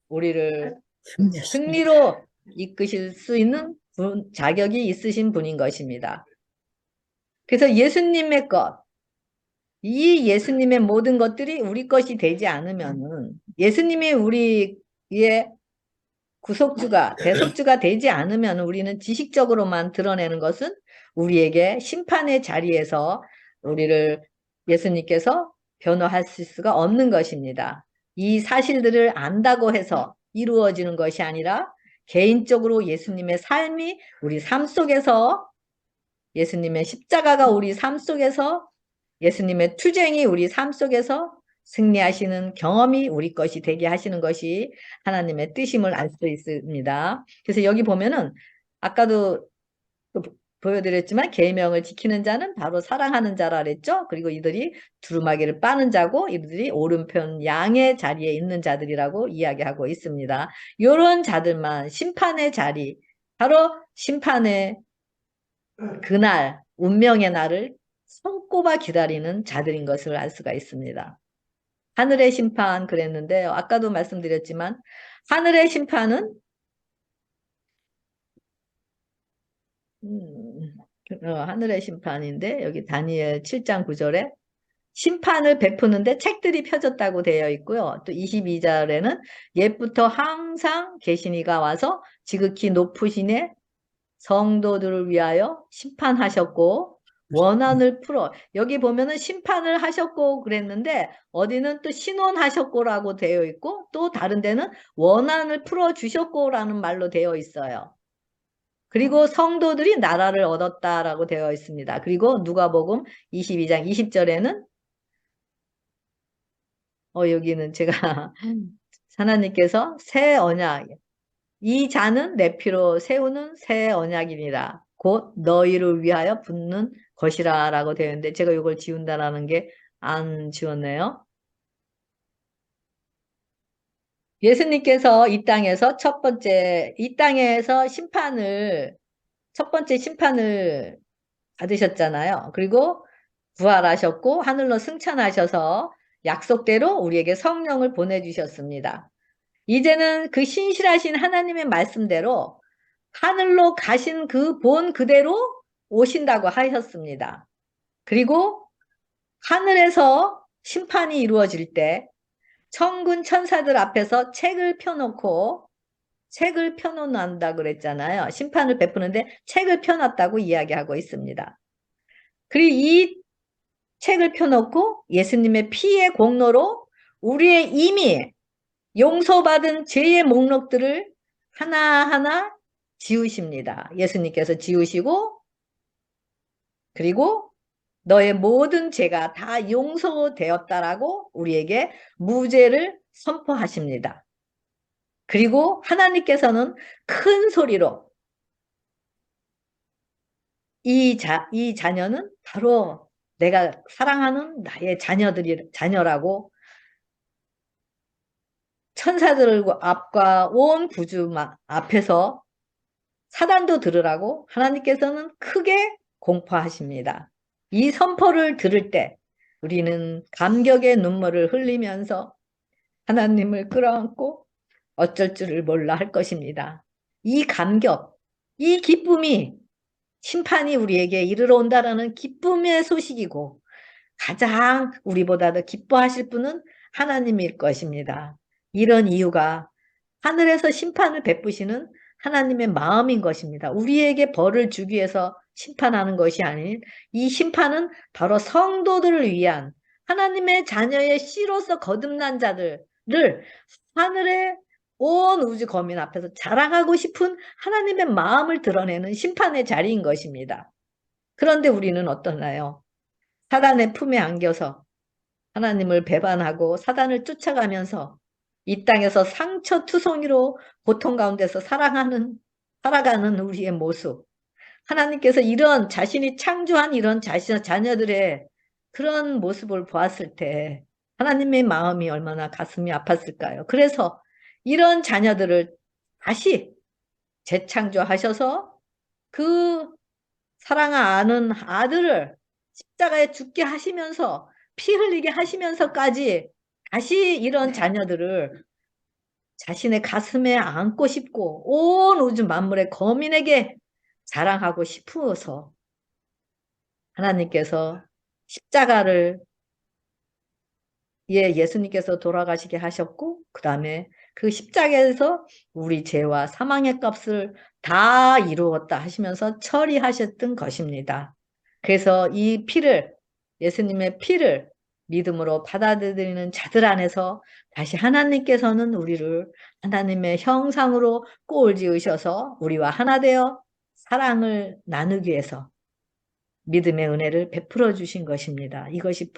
A: 우리를 승리로 이끄실 수 있는 자격이 있으신 분인 것입니다. 그래서 예수님의 것, 이 예수님의 모든 것들이 우리 것이 되지 않으면은 예수님이 우리의 구속주가, 대속주가 되지 않으면 우리는 지식적으로만 드러내는 것은 우리에게 심판의 자리에서 우리를 예수님께서 변호하실 수가 없는 것입니다. 이 사실들을 안다고 해서 이루어지는 것이 아니라 개인적으로 예수님의 삶이 우리 삶 속에서 예수님의 십자가가 우리 삶 속에서 예수님의 투쟁이 우리 삶 속에서 승리하시는 경험이 우리 것이 되게 하시는 것이 하나님의 뜻임을 알 수 있습니다. 그래서 여기 보면은 아까도 보여드렸지만 계명을 지키는 자는 바로 사랑하는 자라 그랬죠. 그리고 이들이 두루마기를 빠는 자고 이들이 오른편 양의 자리에 있는 자들이라고 이야기하고 있습니다. 이런 자들만 심판의 자리, 바로 심판의 그날, 운명의 날을 손꼽아 기다리는 자들인 것을 알 수가 있습니다. 하늘의 심판 그랬는데 아까도 말씀드렸지만 하늘의 심판은 하늘의 심판인데 여기 다니엘 7장 9절에 심판을 베푸는데 책들이 펴졌다고 되어 있고요. 또 22절에는 옛부터 항상 계신 이가 와서 지극히 높으시네 성도들을 위하여 심판하셨고 원한을 풀어 여기 보면은 심판을 하셨고 그랬는데 어디는 또 신원하셨고라고 되어 있고 또 다른 데는 원한을 풀어 주셨고라는 말로 되어 있어요. 그리고 성도들이 나라를 얻었다라고 되어 있습니다. 그리고 누가복음 22장 20절에는 여기는 제가 하나님께서 새 언약 이 자는 내 피로 세우는 새 언약이니라. 곧 너희를 위하여 붙는 것이라 라고 되어 있는데 제가 이걸 지운다라는 게 안 지웠네요. 예수님께서 이 땅에서 첫 번째 심판을 받으셨잖아요. 그리고 부활하셨고 하늘로 승천하셔서 약속대로 우리에게 성령을 보내주셨습니다. 이제는 그 신실하신 하나님의 말씀대로 하늘로 가신 그 본 그대로 오신다고 하셨습니다. 그리고 하늘에서 심판이 이루어질 때 천군 천사들 앞에서 책을 펴놓는다 그랬잖아요. 심판을 베푸는데 책을 펴놨다고 이야기하고 있습니다. 그리고 이 책을 펴놓고 예수님의 피의 공로로 우리의 이미 용서받은 죄의 목록들을 하나하나 지우십니다. 예수님께서 지우시고, 그리고 너의 모든 죄가 다 용서되었다라고 우리에게 무죄를 선포하십니다. 그리고 하나님께서는 큰 소리로 이 자녀는 바로 내가 사랑하는 나의 자녀라고 천사들 앞과 온 구주 앞에서 사단도 들으라고 하나님께서는 크게 공포하십니다. 이 선포를 들을 때 우리는 감격의 눈물을 흘리면서 하나님을 끌어안고 어쩔 줄을 몰라 할 것입니다. 이 감격, 이 기쁨이 심판이 우리에게 이르러 온다라는 기쁨의 소식이고 가장 우리보다 더 기뻐하실 분은 하나님일 것입니다. 이런 이유가 하늘에서 심판을 베푸시는 하나님의 마음인 것입니다. 우리에게 벌을 주기 위해서 심판하는 것이 아닌 이 심판은 바로 성도들을 위한 하나님의 자녀의 씨로서 거듭난 자들을 하늘의 온 우주 거민 앞에서 자랑하고 싶은 하나님의 마음을 드러내는 심판의 자리인 것입니다. 그런데 우리는 어떠나요? 사단의 품에 안겨서 하나님을 배반하고 사단을 쫓아가면서 이 땅에서 상처투성이로 고통 가운데서 살아가는 우리의 모습. 하나님께서 이런 자신이 창조한 이런 자녀들의 그런 모습을 보았을 때 하나님의 마음이 얼마나 가슴이 아팠을까요? 그래서 이런 자녀들을 다시 재창조하셔서 그 사랑하는 아들을 십자가에 죽게 하시면서 피 흘리게 하시면서까지 다시 이런 자녀들을 자신의 가슴에 안고 싶고 온 우주 만물의 거민에게 자랑하고 싶어서 하나님께서 십자가를 예수님께서 돌아가시게 하셨고 그 다음에 그 십자가에서 우리 죄와 사망의 값을 다 이루었다 하시면서 처리하셨던 것입니다. 그래서 이 피를 예수님의 피를 믿음으로 받아들이는 자들 안에서 다시 하나님께서는 우리를 하나님의 형상으로 꼴 지으셔서 우리와 하나 되어 사랑을 나누기 위해서 믿음의 은혜를 베풀어 주신 것입니다. 이것이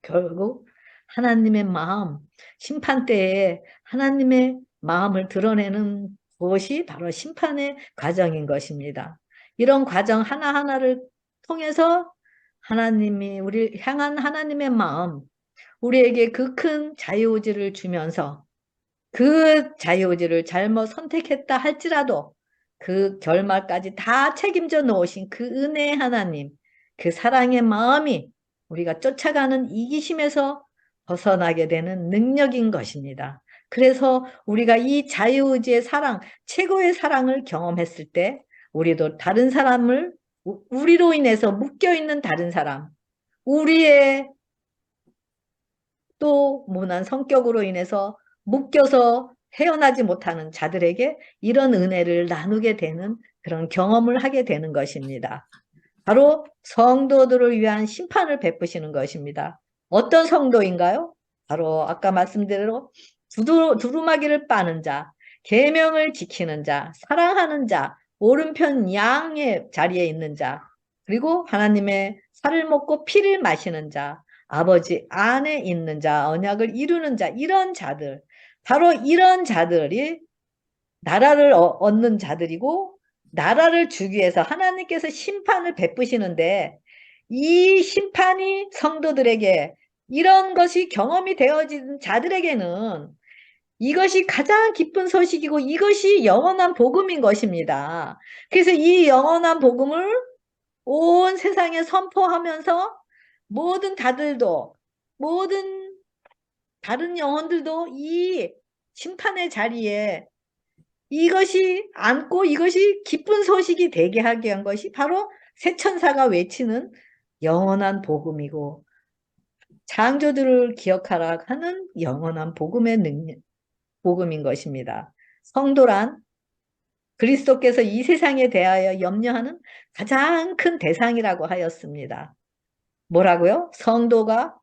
A: 결국 하나님의 마음, 심판 때에 하나님의 마음을 드러내는 것이 바로 심판의 과정인 것입니다. 이런 과정 하나하나를 통해서 하나님이 우리 향한 하나님의 마음, 우리에게 그 큰 자유의지를 주면서 그 자유의지를 잘못 선택했다 할지라도 그 결말까지 다 책임져 놓으신 그 은혜의 하나님, 그 사랑의 마음이 우리가 쫓아가는 이기심에서 벗어나게 되는 능력인 것입니다. 그래서 우리가 이 자유의지의 사랑, 최고의 사랑을 경험했을 때 우리도 다른 사람을 우리로 인해서 묶여있는 다른 사람, 우리의 또 모난 성격으로 인해서 묶여서 헤어나지 못하는 자들에게 이런 은혜를 나누게 되는 그런 경험을 하게 되는 것입니다. 바로 성도들을 위한 심판을 베푸시는 것입니다. 어떤 성도인가요? 바로 아까 말씀대로 두루마기를 빠는 자, 계명을 지키는 자, 사랑하는 자, 오른편 양의 자리에 있는 자, 그리고 하나님의 살을 먹고 피를 마시는 자, 아버지 안에 있는 자, 언약을 이루는 자, 이런 자들, 바로 이런 자들이 나라를 얻는 자들이고 나라를 주기 위해서 하나님께서 심판을 베푸시는데 이 심판이 성도들에게 이런 것이 경험이 되어진 자들에게는 이것이 가장 기쁜 소식이고 이것이 영원한 복음인 것입니다. 그래서 이 영원한 복음을 온 세상에 선포하면서 모든 다른 영혼들도 이 심판의 자리에 이것이 안고 이것이 기쁜 소식이 되게 하게 한 것이 바로 새천사가 외치는 영원한 복음이고 창조들을 기억하라 하는 영원한 복음인 것입니다. 성도란 그리스도께서 이 세상에 대하여 염려하는 가장 큰 대상이라고 하였습니다. 뭐라고요? 성도가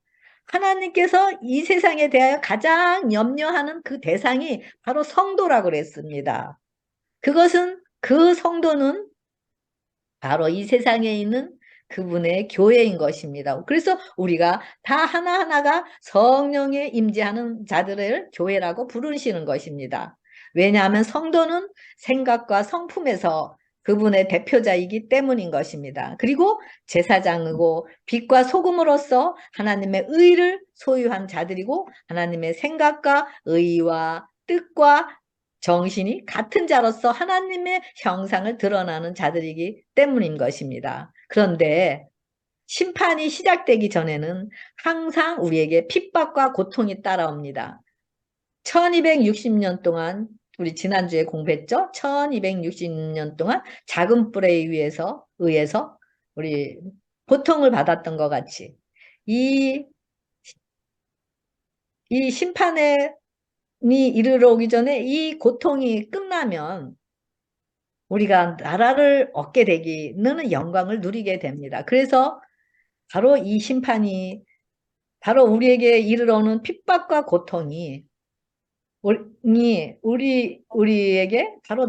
A: 하나님께서 이 세상에 대하여 가장 염려하는 그 대상이 바로 성도라고 그랬습니다. 그 성도는 바로 이 세상에 있는 그분의 교회인 것입니다. 그래서 우리가 다 하나하나가 성령에 임재하는 자들을 교회라고 부르시는 것입니다. 왜냐하면 성도는 생각과 성품에서 그분의 대표자이기 때문인 것입니다. 그리고 제사장이고 빛과 소금으로서 하나님의 의를 소유한 자들이고 하나님의 생각과 의와 뜻과 정신이 같은 자로서 하나님의 형상을 드러나는 자들이기 때문인 것입니다. 그런데 심판이 시작되기 전에는 항상 우리에게 핍박과 고통이 따라옵니다. 1260년 동안 우리 지난주에 공부했죠? 1260년 동안 작은 뿔에 의해서 우리 고통을 받았던 것 같이 이 심판이 이르러 오기 전에 이 고통이 끝나면 우리가 나라를 얻게 되기는 영광을 누리게 됩니다. 그래서 바로 이 심판이 바로 우리에게 이르러 오는 핍박과 고통이 우리에게 바로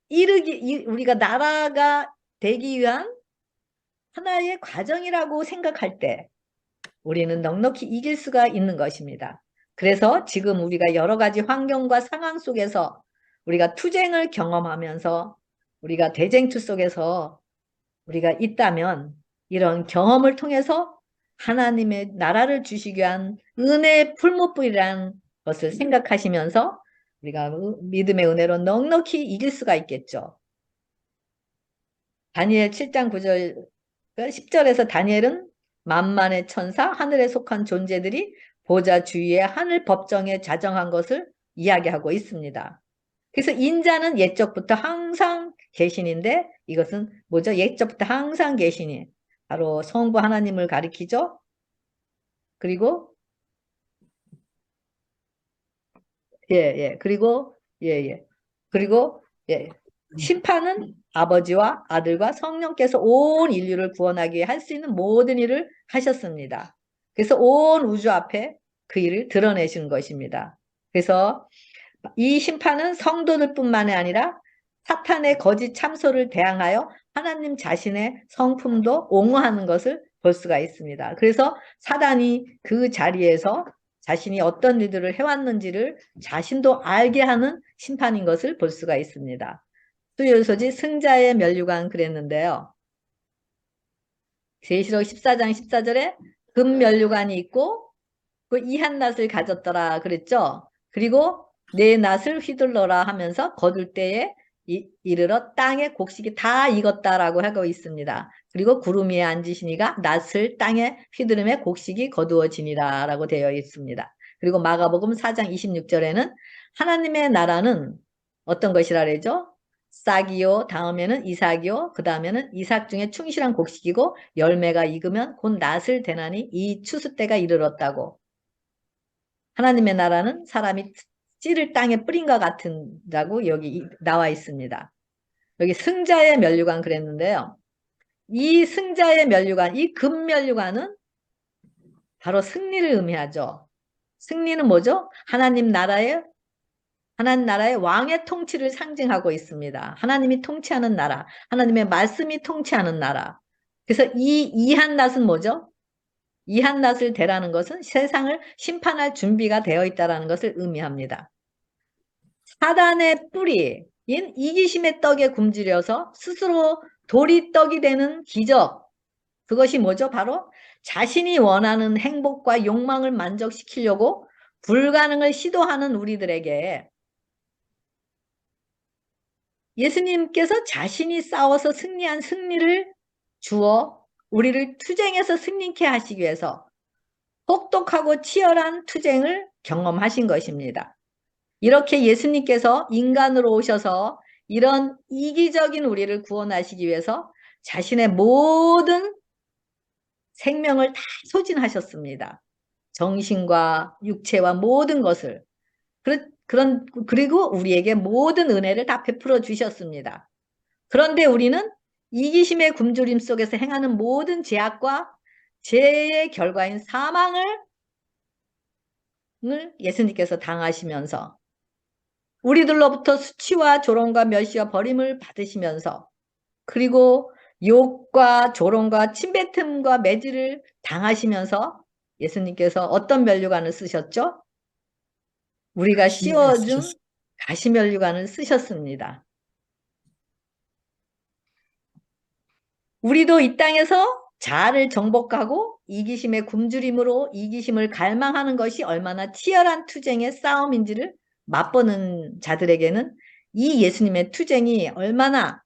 A: 우리가 나라가 되기 위한 하나의 과정이라고 생각할 때 우리는 넉넉히 이길 수가 있는 것입니다. 그래서 지금 우리가 여러 가지 환경과 상황 속에서 우리가 투쟁을 경험하면서 우리가 대쟁투 속에서 우리가 있다면 이런 경험을 통해서 하나님의 나라를 주시기 위한 은혜의 풀무불이라는 것을 생각하시면서 우리가 믿음의 은혜로 넉넉히 이길 수가 있겠죠. 다니엘 7장 9절, 10절에서 다니엘은 만만의 천사, 하늘에 속한 존재들이 보좌 주위에 하늘 법정에 자정한 것을 이야기하고 있습니다. 그래서 인자는 옛적부터 항상 계신인데 이것은 뭐죠? 옛적부터 항상 계시니 바로 성부 하나님을 가리키죠. 그리고 그리고 심판은 아버지와 아들과 성령께서 온 인류를 구원하기 위해 할 수 있는 모든 일을 하셨습니다. 그래서 온 우주 앞에 그 일을 드러내시는 것입니다. 그래서 이 심판은 성도들뿐만이 아니라 사탄의 거짓 참소를 대항하여 하나님 자신의 성품도 옹호하는 것을 볼 수가 있습니다. 그래서 사단이 그 자리에서 자신이 어떤 일들을 해왔는지를 자신도 알게 하는 심판인 것을 볼 수가 있습니다. 수요소지 승자의 면류관 그랬는데요. 계시록 14장 14절에 금 면류관이 있고 그 이한낫을 가졌더라 그랬죠. 그리고 내 낫을 휘둘러라 하면서 거둘 때에 이르러 땅에 곡식이 다 익었다라고 하고 있습니다. 그리고 구름 위에 앉으시니가 낫을 땅에 휘두름에 곡식이 거두어지니라 라고 되어 있습니다. 그리고 마가복음 4장 26절에는 하나님의 나라는 어떤 것이라 그러죠? 싹이요, 다음에는 이삭이요, 그 다음에는 이삭 중에 충실한 곡식이고 열매가 익으면 곧 낫을 대나니 이 추수 때가 이르렀다고. 하나님의 나라는 사람이 씨를 땅에 뿌린 것 같은다고 여기 나와 있습니다. 여기 승자의 면류관 그랬는데요. 이 승자의 면류관, 이 금면류관은 바로 승리를 의미하죠. 승리는 뭐죠? 하나님 나라의 왕의 통치를 상징하고 있습니다. 하나님이 통치하는 나라, 하나님의 말씀이 통치하는 나라. 그래서 이 이한낫은 뭐죠? 이한낫을 대라는 것은 세상을 심판할 준비가 되어 있다는 것을 의미합니다. 사단의 뿌리인 이기심의 떡에 굶주려서 스스로 도리떡이 되는 기적. 그것이 뭐죠? 바로 자신이 원하는 행복과 욕망을 만족시키려고 불가능을 시도하는 우리들에게 예수님께서 자신이 싸워서 승리한 승리를 주어 우리를 투쟁에서 승리케 하시기 위해서 혹독하고 치열한 투쟁을 경험하신 것입니다. 이렇게 예수님께서 인간으로 오셔서 이런 이기적인 우리를 구원하시기 위해서 자신의 모든 생명을 다 소진하셨습니다. 정신과 육체와 모든 것을. 그리고 우리에게 모든 은혜를 다 베풀어 주셨습니다. 그런데 우리는 이기심의 굶주림 속에서 행하는 모든 죄악과 죄의 결과인 사망을 예수님께서 당하시면서 우리들로부터 수치와 조롱과 멸시와 버림을 받으시면서 그리고 욕과 조롱과 침뱉음과 매질을 당하시면서 예수님께서 어떤 면류관을 쓰셨죠? 우리가
B: 가시면을
A: 씌워준
B: 쓰셨습니다.
A: 가시면류관을 쓰셨습니다. 우리도 이 땅에서 자아를 정복하고 이기심의 굶주림으로 이기심을 갈망하는 것이 얼마나 치열한 투쟁의 싸움인지를 맛보는 자들에게는 이 예수님의 투쟁이 얼마나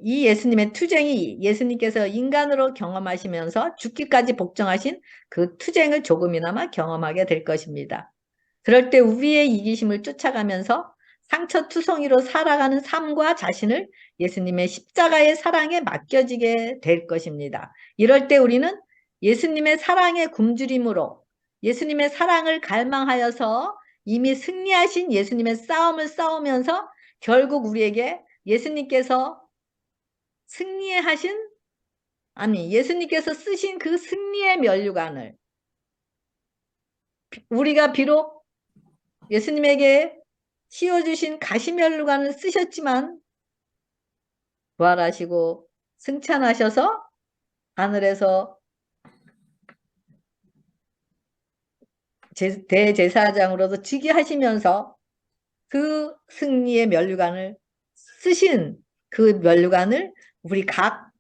A: 이 예수님의 투쟁이 예수님께서 인간으로 경험하시면서 죽기까지 복종하신 그 투쟁을 조금이나마 경험하게 될 것입니다. 그럴 때 우리의 이기심을 쫓아가면서 상처투성이로 살아가는 삶과 자신을 예수님의 십자가의 사랑에 맡겨지게 될 것입니다. 이럴 때 우리는 예수님의 사랑의 굶주림으로 예수님의 사랑을 갈망하여서 이미 승리하신 예수님의 싸움을 싸우면서 결국 우리에게 예수님께서 승리하신 예수님께서 쓰신 그 승리의 면류관을 우리가 비록 예수님에게 씌워주신 가시면류관을 쓰셨지만 부활하시고 승천하셔서 하늘에서 대제사장으로도 즉위하시면서 그 승리의 면류관을 쓰신 그 면류관을 우리 각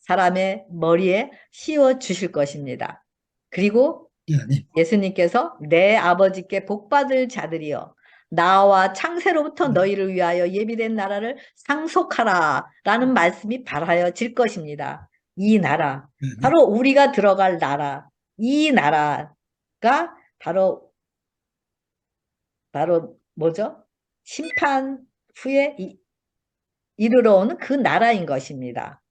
A: 사람의 머리에 씌워 주실 것입니다. 그리고
B: 네.
A: 예수님께서 내 아버지께 복받을 자들이여 나와 창세로부터 너희를 위하여 예비된 나라를 상속하라 라는 말씀이 발하여질 것입니다. 이 나라,
B: 네.
A: 바로 우리가 들어갈 나라, 이 나라가 바로 뭐죠? 심판 후에 이르러 오는 그 나라인 것입니다.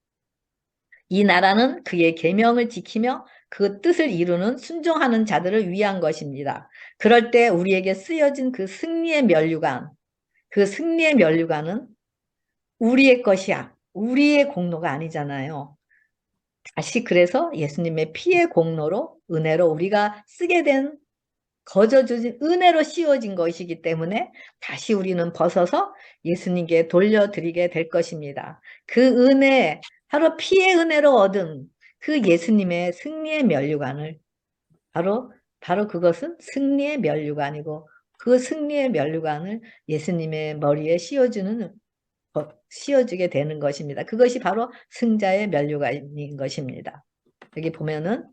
A: 이 나라는 그의 계명을 지키며 그 뜻을 이루는 순종하는 자들을 위한 것입니다. 그럴 때 우리에게 쓰여진 그 승리의 면류관, 그 승리의 면류관은 우리의 것이야. 우리의 공로가 아니잖아요. 다시 그래서 예수님의 피의 공로로 은혜로 우리가 쓰게 된 거저주신 은혜로 씌워진 것이기 때문에 다시 우리는 벗어서 예수님께 돌려드리게 될 것입니다. 그 은혜, 바로 피의 은혜로 얻은 그 예수님의 승리의 면류관을 바로 그것은 승리의 면류관이고 그 승리의 면류관을 예수님의 머리에 씌워주게 되는 것입니다. 그것이 바로 승자의 면류관인 것입니다. 여기 보면은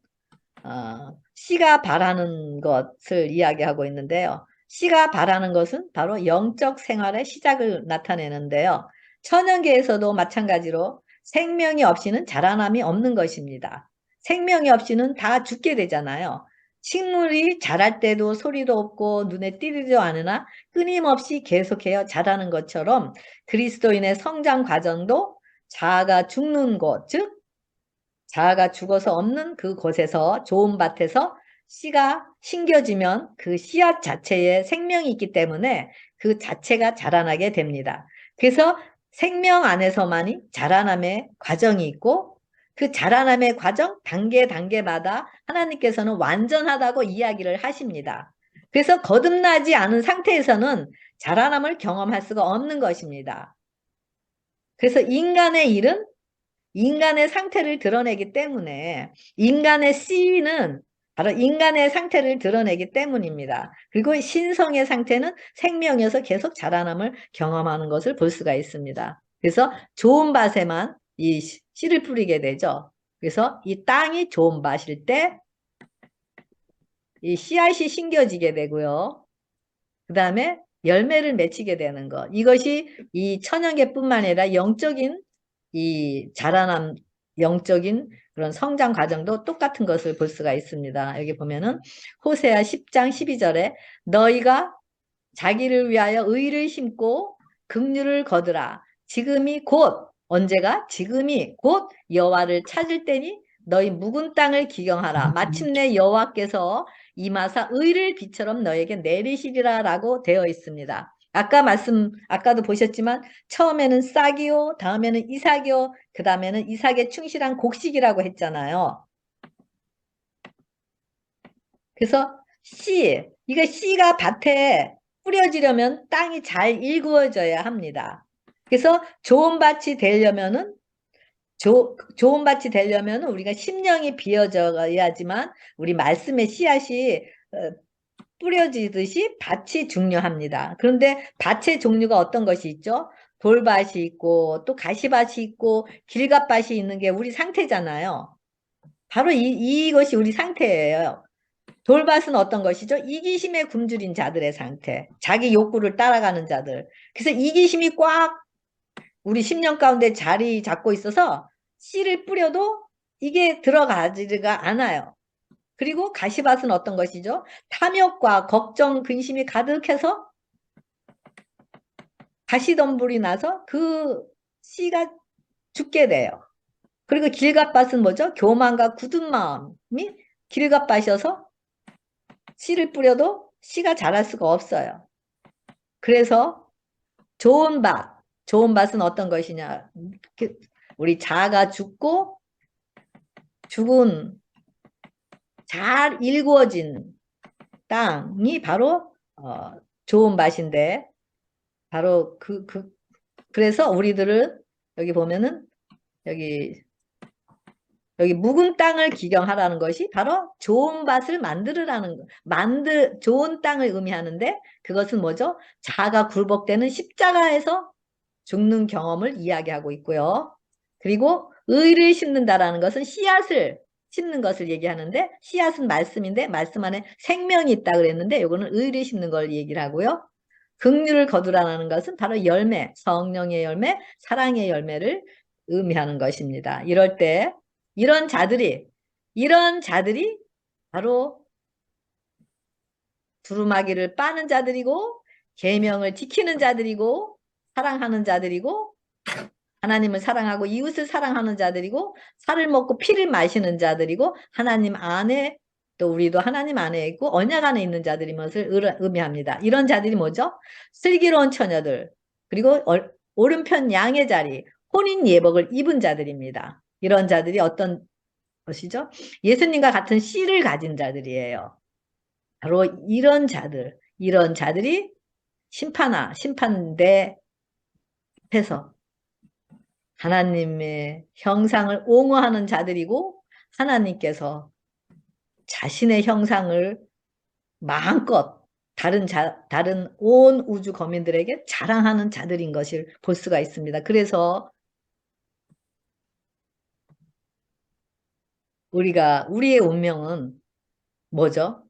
A: 씨가 바라는 것을 이야기하고 있는데요. 씨가 바라는 것은 바로 영적 생활의 시작을 나타내는데요. 천연계에서도 마찬가지로 생명이 없이는 자라남이 없는 것입니다. 생명이 없이는 다 죽게 되잖아요. 식물이 자랄 때도 소리도 없고 눈에 띄지도 않으나 끊임없이 계속해서 자라는 것처럼 그리스도인의 성장 과정도 자아가 죽는 곳, 즉 자아가 죽어서 없는 그곳에서 좋은 밭에서 씨가 심겨지면 그 씨앗 자체에 생명이 있기 때문에 그 자체가 자라나게 됩니다. 그래서 생명 안에서만이 자라남의 과정이 있고 그 자라남의 과정 단계마다 하나님께서는 완전하다고 이야기를 하십니다. 그래서 거듭나지 않은 상태에서는 자라남을 경험할 수가 없는 것입니다. 그래서 인간의 일은 인간의 상태를 드러내기 때문에 인간의 씨는 바로 인간의 상태를 드러내기 때문입니다. 그리고 신성의 상태는 생명이어서 계속 자라남을 경험하는 것을 볼 수가 있습니다. 그래서 좋은 밭에만 이 씨를 뿌리게 되죠. 그래서 이 땅이 좋은 밭일 때 이 씨앗이 심겨지게 되고요. 그 다음에 열매를 맺히게 되는 것. 이것이 이 천연계뿐만 아니라 영적인 이 자라남, 영적인 그런 성장 과정도 똑같은 것을 볼 수가 있습니다. 여기 보면은 호세아 10장 12절에 너희가 자기를 위하여 의를 심고 긍휼을 거두라. 지금이 곧 언제가 지금이 곧 여호와를 찾을 때니 너희 묵은 땅을 기경하라. 마침내 여호와께서 임하사 의를 비처럼 너에게 내리시리라라고 되어 있습니다. 아까도 보셨지만 처음에는 싹이요, 다음에는 이삭이요, 그 다음에는 이삭의 충실한 곡식이라고 했잖아요. 그래서 이거 씨가 밭에 뿌려지려면 땅이 잘 일구어져야 합니다. 그래서 좋은 밭이 되려면은 좋은 밭이 되려면 우리가 심령이 비어져야지만 우리 말씀의 씨앗이 뿌려지듯이 밭이 중요합니다. 그런데 밭의 종류가 어떤 것이 있죠? 돌밭이 있고 또 가시밭이 있고 길갓밭이 있는 게 우리 상태잖아요. 바로 이것이 우리 상태예요. 돌밭은 어떤 것이죠? 이기심에 굶주린 자들의 상태. 자기 욕구를 따라가는 자들. 그래서 이기심이 꽉 우리 심령 가운데 자리 잡고 있어서 씨를 뿌려도 이게 들어가지가 않아요. 그리고 가시밭은 어떤 것이죠? 탐욕과 걱정, 근심이 가득해서 가시덤불이 나서 그 씨가 죽게 돼요. 그리고 길갓밭은 뭐죠? 교만과 굳은 마음이 길갓밭이어서 씨를 뿌려도 씨가 자랄 수가 없어요. 그래서 좋은 밭은 어떤 것이냐? 우리 자아가 죽고 죽은 잘 일구어진 땅이 바로 좋은 밭인데 바로 그래서 우리들은 여기 보면은 여기 묵은 땅을 기경하라는 것이 바로 좋은 밭을 만들으라는 거. 좋은 땅을 의미하는데 그것은 뭐죠? 자아가 굴복되는 십자가에서 죽는 경험을 이야기하고 있고요. 그리고 의를 심는다라는 것은 씨앗을 심는 것을 얘기하는데 씨앗은 말씀인데 말씀 안에 생명이 있다 그랬는데 이거는 의를 심는 걸 얘기를 하고요. 긍휼을 거두라는 것은 바로 열매, 성령의 열매, 사랑의 열매를 의미하는 것입니다. 이럴 때 이런 자들이 바로 두루마기를 빠는 자들이고 계명을 지키는 자들이고 사랑하는 자들이고 하나님을 사랑하고 이웃을 사랑하는 자들이고 살을 먹고 피를 마시는 자들이고 하나님 안에 또 우리도 하나님 안에 있고 언약 안에 있는 자들인 것을 의미합니다. 이런 자들이 뭐죠? 슬기로운 처녀들 그리고 오른편 양의 자리 혼인 예복을 입은 자들입니다. 이런 자들이 어떤 것이죠? 예수님과 같은 씨를 가진 자들이에요. 바로 이런 자들이 심판대 앞에서 하나님의 형상을 옹호하는 자들이고 하나님께서 자신의 형상을 마음껏 다른 온 우주 거민들에게 자랑하는 자들인 것을 볼 수가 있습니다. 그래서 우리의 운명은 뭐죠?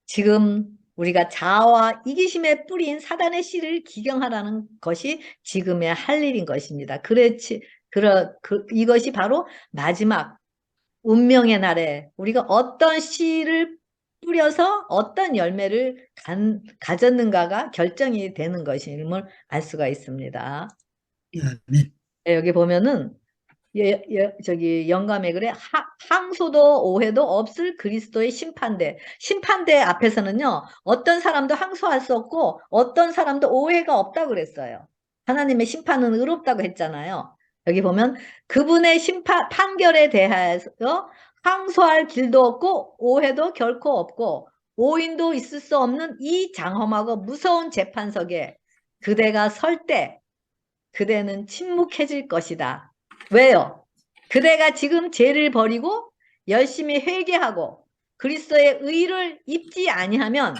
A: 지금 우리가 자아와 이기심에 뿌린 사단의 씨를 기경하라는 것이 지금의 할 일인 것입니다. 이것이 바로 마지막 운명의 날에 우리가 어떤 씨를 뿌려서 어떤 열매를 가졌는가가 결정이 되는 것임을 알 수가 있습니다.
B: 아멘.
A: 네, 여기 보면은 저기 영감에 그래 항소도 오해도 없을 그리스도의 심판대 앞에서는요 어떤 사람도 항소할 수 없고 어떤 사람도 오해가 없다고 그랬어요. 하나님의 심판은 의롭다고 했잖아요. 여기 보면 그분의 판결에 대해서 항소할 길도 없고 오해도 결코 없고 오인도 있을 수 없는 이 장엄하고 무서운 재판석에 그대가 설 때 그대는 침묵해질 것이다. 왜요? 그대가 지금 죄를 버리고 열심히 회개하고 그리스도의 의를 입지 아니하면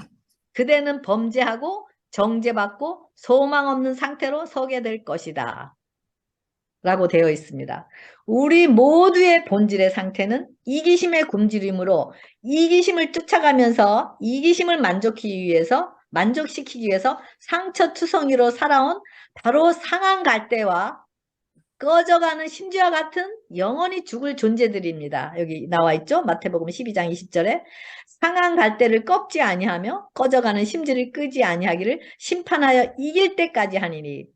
A: 그대는 범죄하고 정죄받고 소망 없는 상태로 서게 될 것이다. 라고 되어 있습니다. 우리 모두의 본질의 상태는 이기심의 굶주림으로 이기심을 쫓아가면서 이기심을 만족시키기 위해서 상처투성이로 살아온 바로 상한 갈대와 꺼져가는 심지와 같은 영원히 죽을 존재들입니다. 여기 나와 있죠? 마태복음 12장 20절에 상한 갈대를 꺾지 아니하며 꺼져가는 심지를 끄지 아니하기를 심판하여 이길 때까지 하니니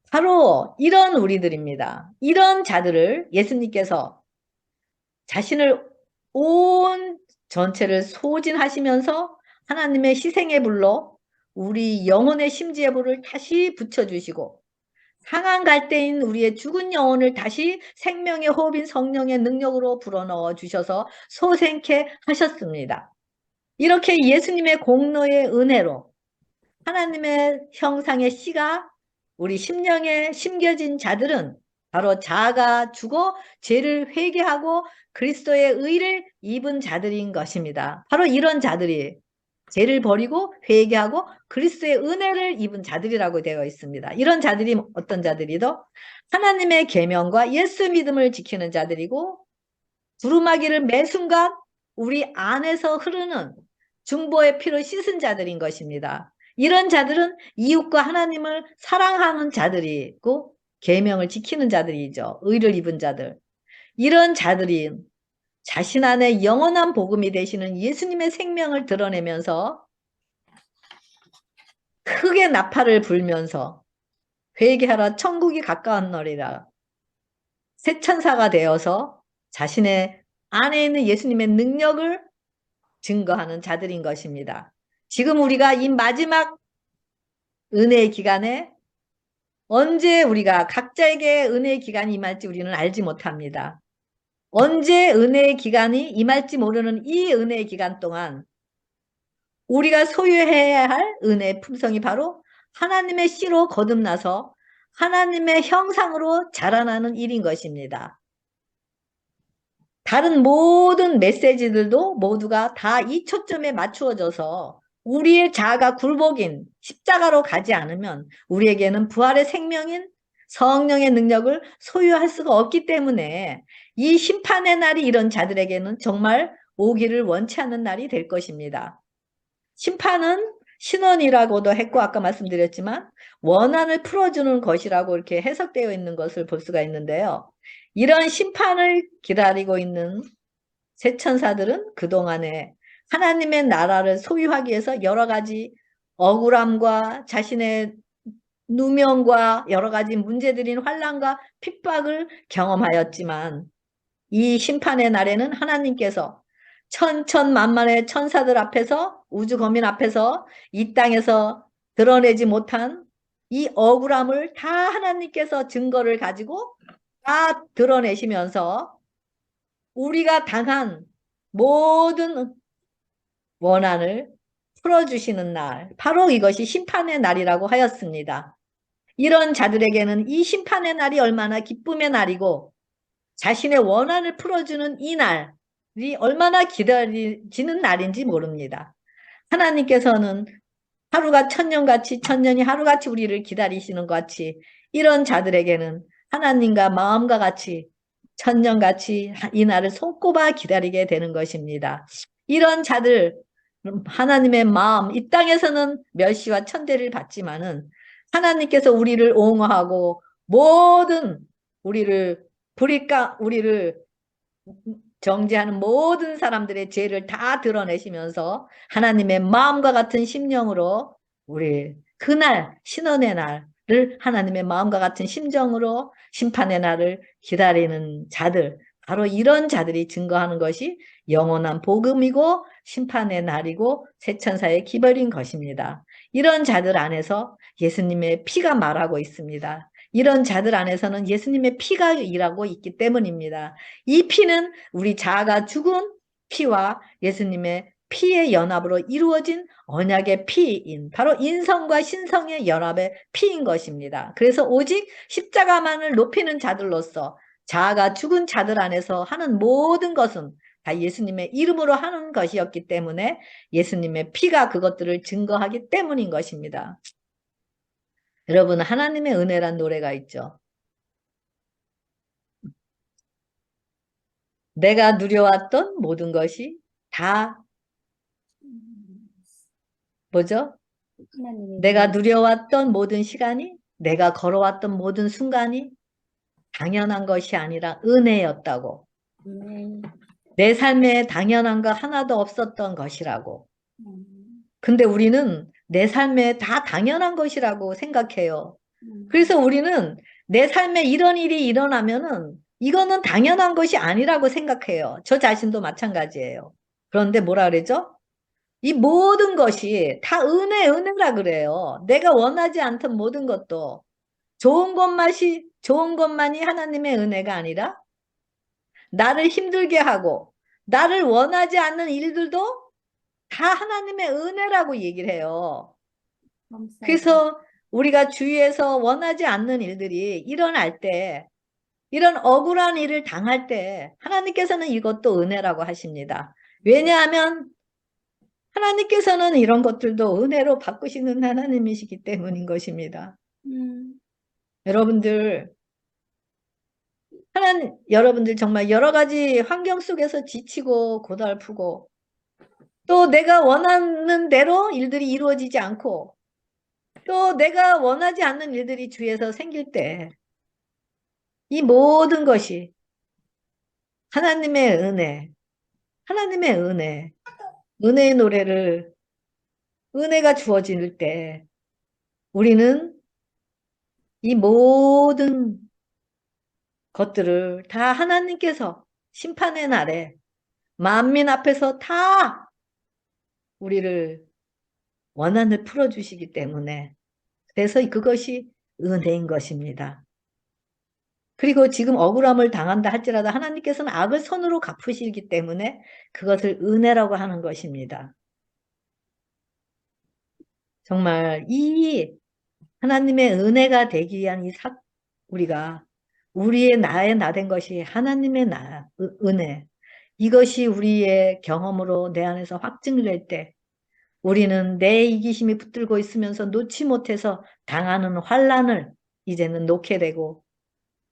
A: 바로 이런 우리들입니다. 이런 자들을 예수님께서 자신을 온 전체를 소진하시면서 하나님의 희생의 불로 우리 영혼의 심지의 불을 다시 붙여주시고 상한 갈대인 우리의 죽은 영혼을 다시 생명의 호흡인 성령의 능력으로 불어넣어 주셔서 소생케 하셨습니다. 이렇게 예수님의 공로의 은혜로 하나님의 형상의 씨가 우리 심령에 심겨진 자들은 바로 자아가 죽어 죄를 회개하고 그리스도의 의를 입은 자들인 것입니다. 바로 이런 자들이 죄를 버리고 회개하고 그리스도의 은혜를 입은 자들이라고 되어 있습니다. 이런 자들이 어떤 자들이더? 하나님의 계명과 예수 믿음을 지키는 자들이고 두루마기를 매 순간 우리 안에서 흐르는 중보의 피로 씻은 자들인 것입니다. 이런 자들은 이웃과 하나님을 사랑하는 자들이고 계명을 지키는 자들이죠. 의를 입은 자들. 이런 자들이 자신 안에 영원한 복음이 되시는 예수님의 생명을 드러내면서 크게 나팔을 불면서 회개하라 천국이 가까웠노리라 새 천사가 되어서 자신의 안에 있는 예수님의 능력을 증거하는 자들인 것입니다. 지금 우리가 이 마지막 은혜의 기간에 언제 우리가 각자에게 은혜의 기간이 임할지 우리는 알지 못합니다. 언제 은혜의 기간이 임할지 모르는 이 은혜의 기간 동안 우리가 소유해야 할 은혜의 품성이 바로 하나님의 씨로 거듭나서 하나님의 형상으로 자라나는 일인 것입니다. 다른 모든 메시지들도 모두가 다 이 초점에 맞추어져서 우리의 자아가 굴복인 십자가로 가지 않으면 우리에게는 부활의 생명인 성령의 능력을 소유할 수가 없기 때문에 이 심판의 날이 이런 자들에게는 정말 오기를 원치 않는 날이 될 것입니다. 심판은 신원이라고도 했고 아까 말씀드렸지만 원한을 풀어주는 것이라고 이렇게 해석되어 있는 것을 볼 수가 있는데요. 이런 심판을 기다리고 있는 새 천사들은 그동안에 하나님의 나라를 소유하기 위해서 여러 가지 억울함과 자신의 누명과 여러 가지 문제들인 환난과 핍박을 경험하였지만 이 심판의 날에는 하나님께서 천천만만의 천사들 앞에서 우주 거민 앞에서 이 땅에서 드러내지 못한 이 억울함을 다 하나님께서 증거를 가지고 다 드러내시면서 우리가 당한 모든 원한을 풀어주시는 날, 바로 이것이 심판의 날이라고 하였습니다. 이런 자들에게는 이 심판의 날이 얼마나 기쁨의 날이고 자신의 원한을 풀어주는 이 날이 얼마나 기다려지는 날인지 모릅니다. 하나님께서는 하루가 천년같이 천년이 하루같이 우리를 기다리시는 것 같이 이런 자들에게는 하나님과 마음과 같이 천년같이 이 날을 손꼽아 기다리게 되는 것입니다. 이런 자들 하나님의 마음 이 땅에서는 멸시와 천대를 받지만은 하나님께서 우리를 옹호하고 모든 우리를 우리를 정죄하는 모든 사람들의 죄를 다 드러내시면서 하나님의 마음과 같은 심령으로 우리 그날 신원의 날을 하나님의 마음과 같은 심정으로 심판의 날을 기다리는 자들 바로 이런 자들이 증거하는 것이 영원한 복음이고 심판의 날이고 새천사의 기별인 것입니다. 이런 자들 안에서 예수님의 피가 말하고 있습니다. 이런 자들 안에서는 예수님의 피가 일하고 있기 때문입니다. 이 피는 우리 자아가 죽은 피와 예수님의 피의 연합으로 이루어진 언약의 피인 바로 인성과 신성의 연합의 피인 것입니다. 그래서 오직 십자가만을 높이는 자들로서 자아가 죽은 자들 안에서 하는 모든 것은 다 예수님의 이름으로 하는 것이었기 때문에 예수님의 피가 그것들을 증거하기 때문인 것입니다. 여러분 하나님의 은혜란 노래가 있죠. 내가 누려왔던 모든 것이 다 뭐죠? 내가 누려왔던 모든 시간이 내가 걸어왔던 모든 순간이 당연한 것이 아니라 은혜였다고. 내 삶에 당연한 거 하나도 없었던 것이라고. 근데 우리는 내 삶에 다 당연한 것이라고 생각해요. 그래서 우리는 내 삶에 이런 일이 일어나면은 이거는 당연한 것이 아니라고 생각해요. 저 자신도 마찬가지예요. 그런데 뭐라 그러죠? 이 모든 것이 다 은혜라 그래요. 내가 원하지 않던 모든 것도 좋은 것만이 하나님의 은혜가 아니라 나를 힘들게 하고 나를 원하지 않는 일들도 다 하나님의 은혜라고 얘기를 해요.
C: 감사합니다.
A: 그래서 우리가 주위에서 원하지 않는 일들이 일어날 때, 이런 억울한 일을 당할 때 하나님께서는 이것도 은혜라고 하십니다. 왜냐하면 하나님께서는 이런 것들도 은혜로 바꾸시는 하나님이시기 때문인 것입니다. 여러분들, 여러분들 정말 여러 가지 환경 속에서 지치고 고달프고 또 내가 원하는 대로 일들이 이루어지지 않고 또 내가 원하지 않는 일들이 주위에서 생길 때 이 모든 것이 하나님의 은혜, 하나님의 은혜, 은혜의 노래를 은혜가 주어질 때 우리는 이 모든 것들을 다 하나님께서 심판의 날에 만민 앞에서 다 우리를 원한을 풀어주시기 때문에 그래서 그것이 은혜인 것입니다. 그리고 지금 억울함을 당한다 할지라도 하나님께서는 악을 선으로 갚으시기 때문에 그것을 은혜라고 하는 것입니다. 정말 이 하나님의 은혜가 되기 위한 우리가 우리의 나의 나 된 것이 하나님의 은혜, 이것이 우리의 경험으로 내 안에서 확증될 때 우리는 내 이기심이 붙들고 있으면서 놓지 못해서 당하는 환난을 이제는 놓게 되고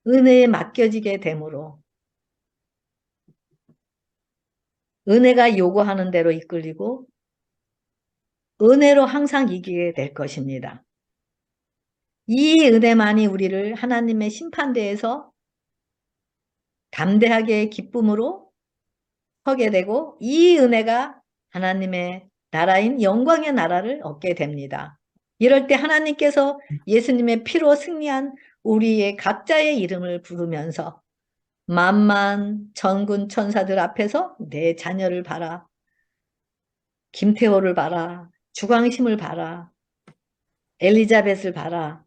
A: 은혜에 맡겨지게 되므로 은혜가 요구하는 대로 이끌리고 은혜로 항상 이기게 될 것입니다. 이 은혜만이 우리를 하나님의 심판대에서 담대하게 기쁨으로 서게 되고 이 은혜가 하나님의 나라인 영광의 나라를 얻게 됩니다. 이럴 때 하나님께서 예수님의 피로 승리한 우리의 각자의 이름을 부르면서 만만 전군 천사들 앞에서 내 자녀를 봐라. 김태호를 봐라. 주광심을 봐라. 엘리자벳을 봐라.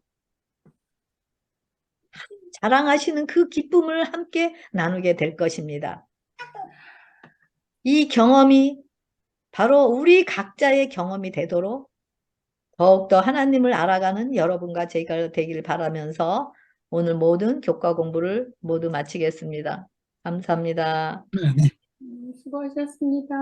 A: 자랑하시는 그 기쁨을 함께 나누게 될 것입니다. 이 경험이 바로 우리 각자의 경험이 되도록 더욱더 하나님을 알아가는 여러분과 제가 되기를 바라면서 오늘 모든 교과 공부를 모두 마치겠습니다. 감사합니다.
B: 네.
C: 수고하셨습니다.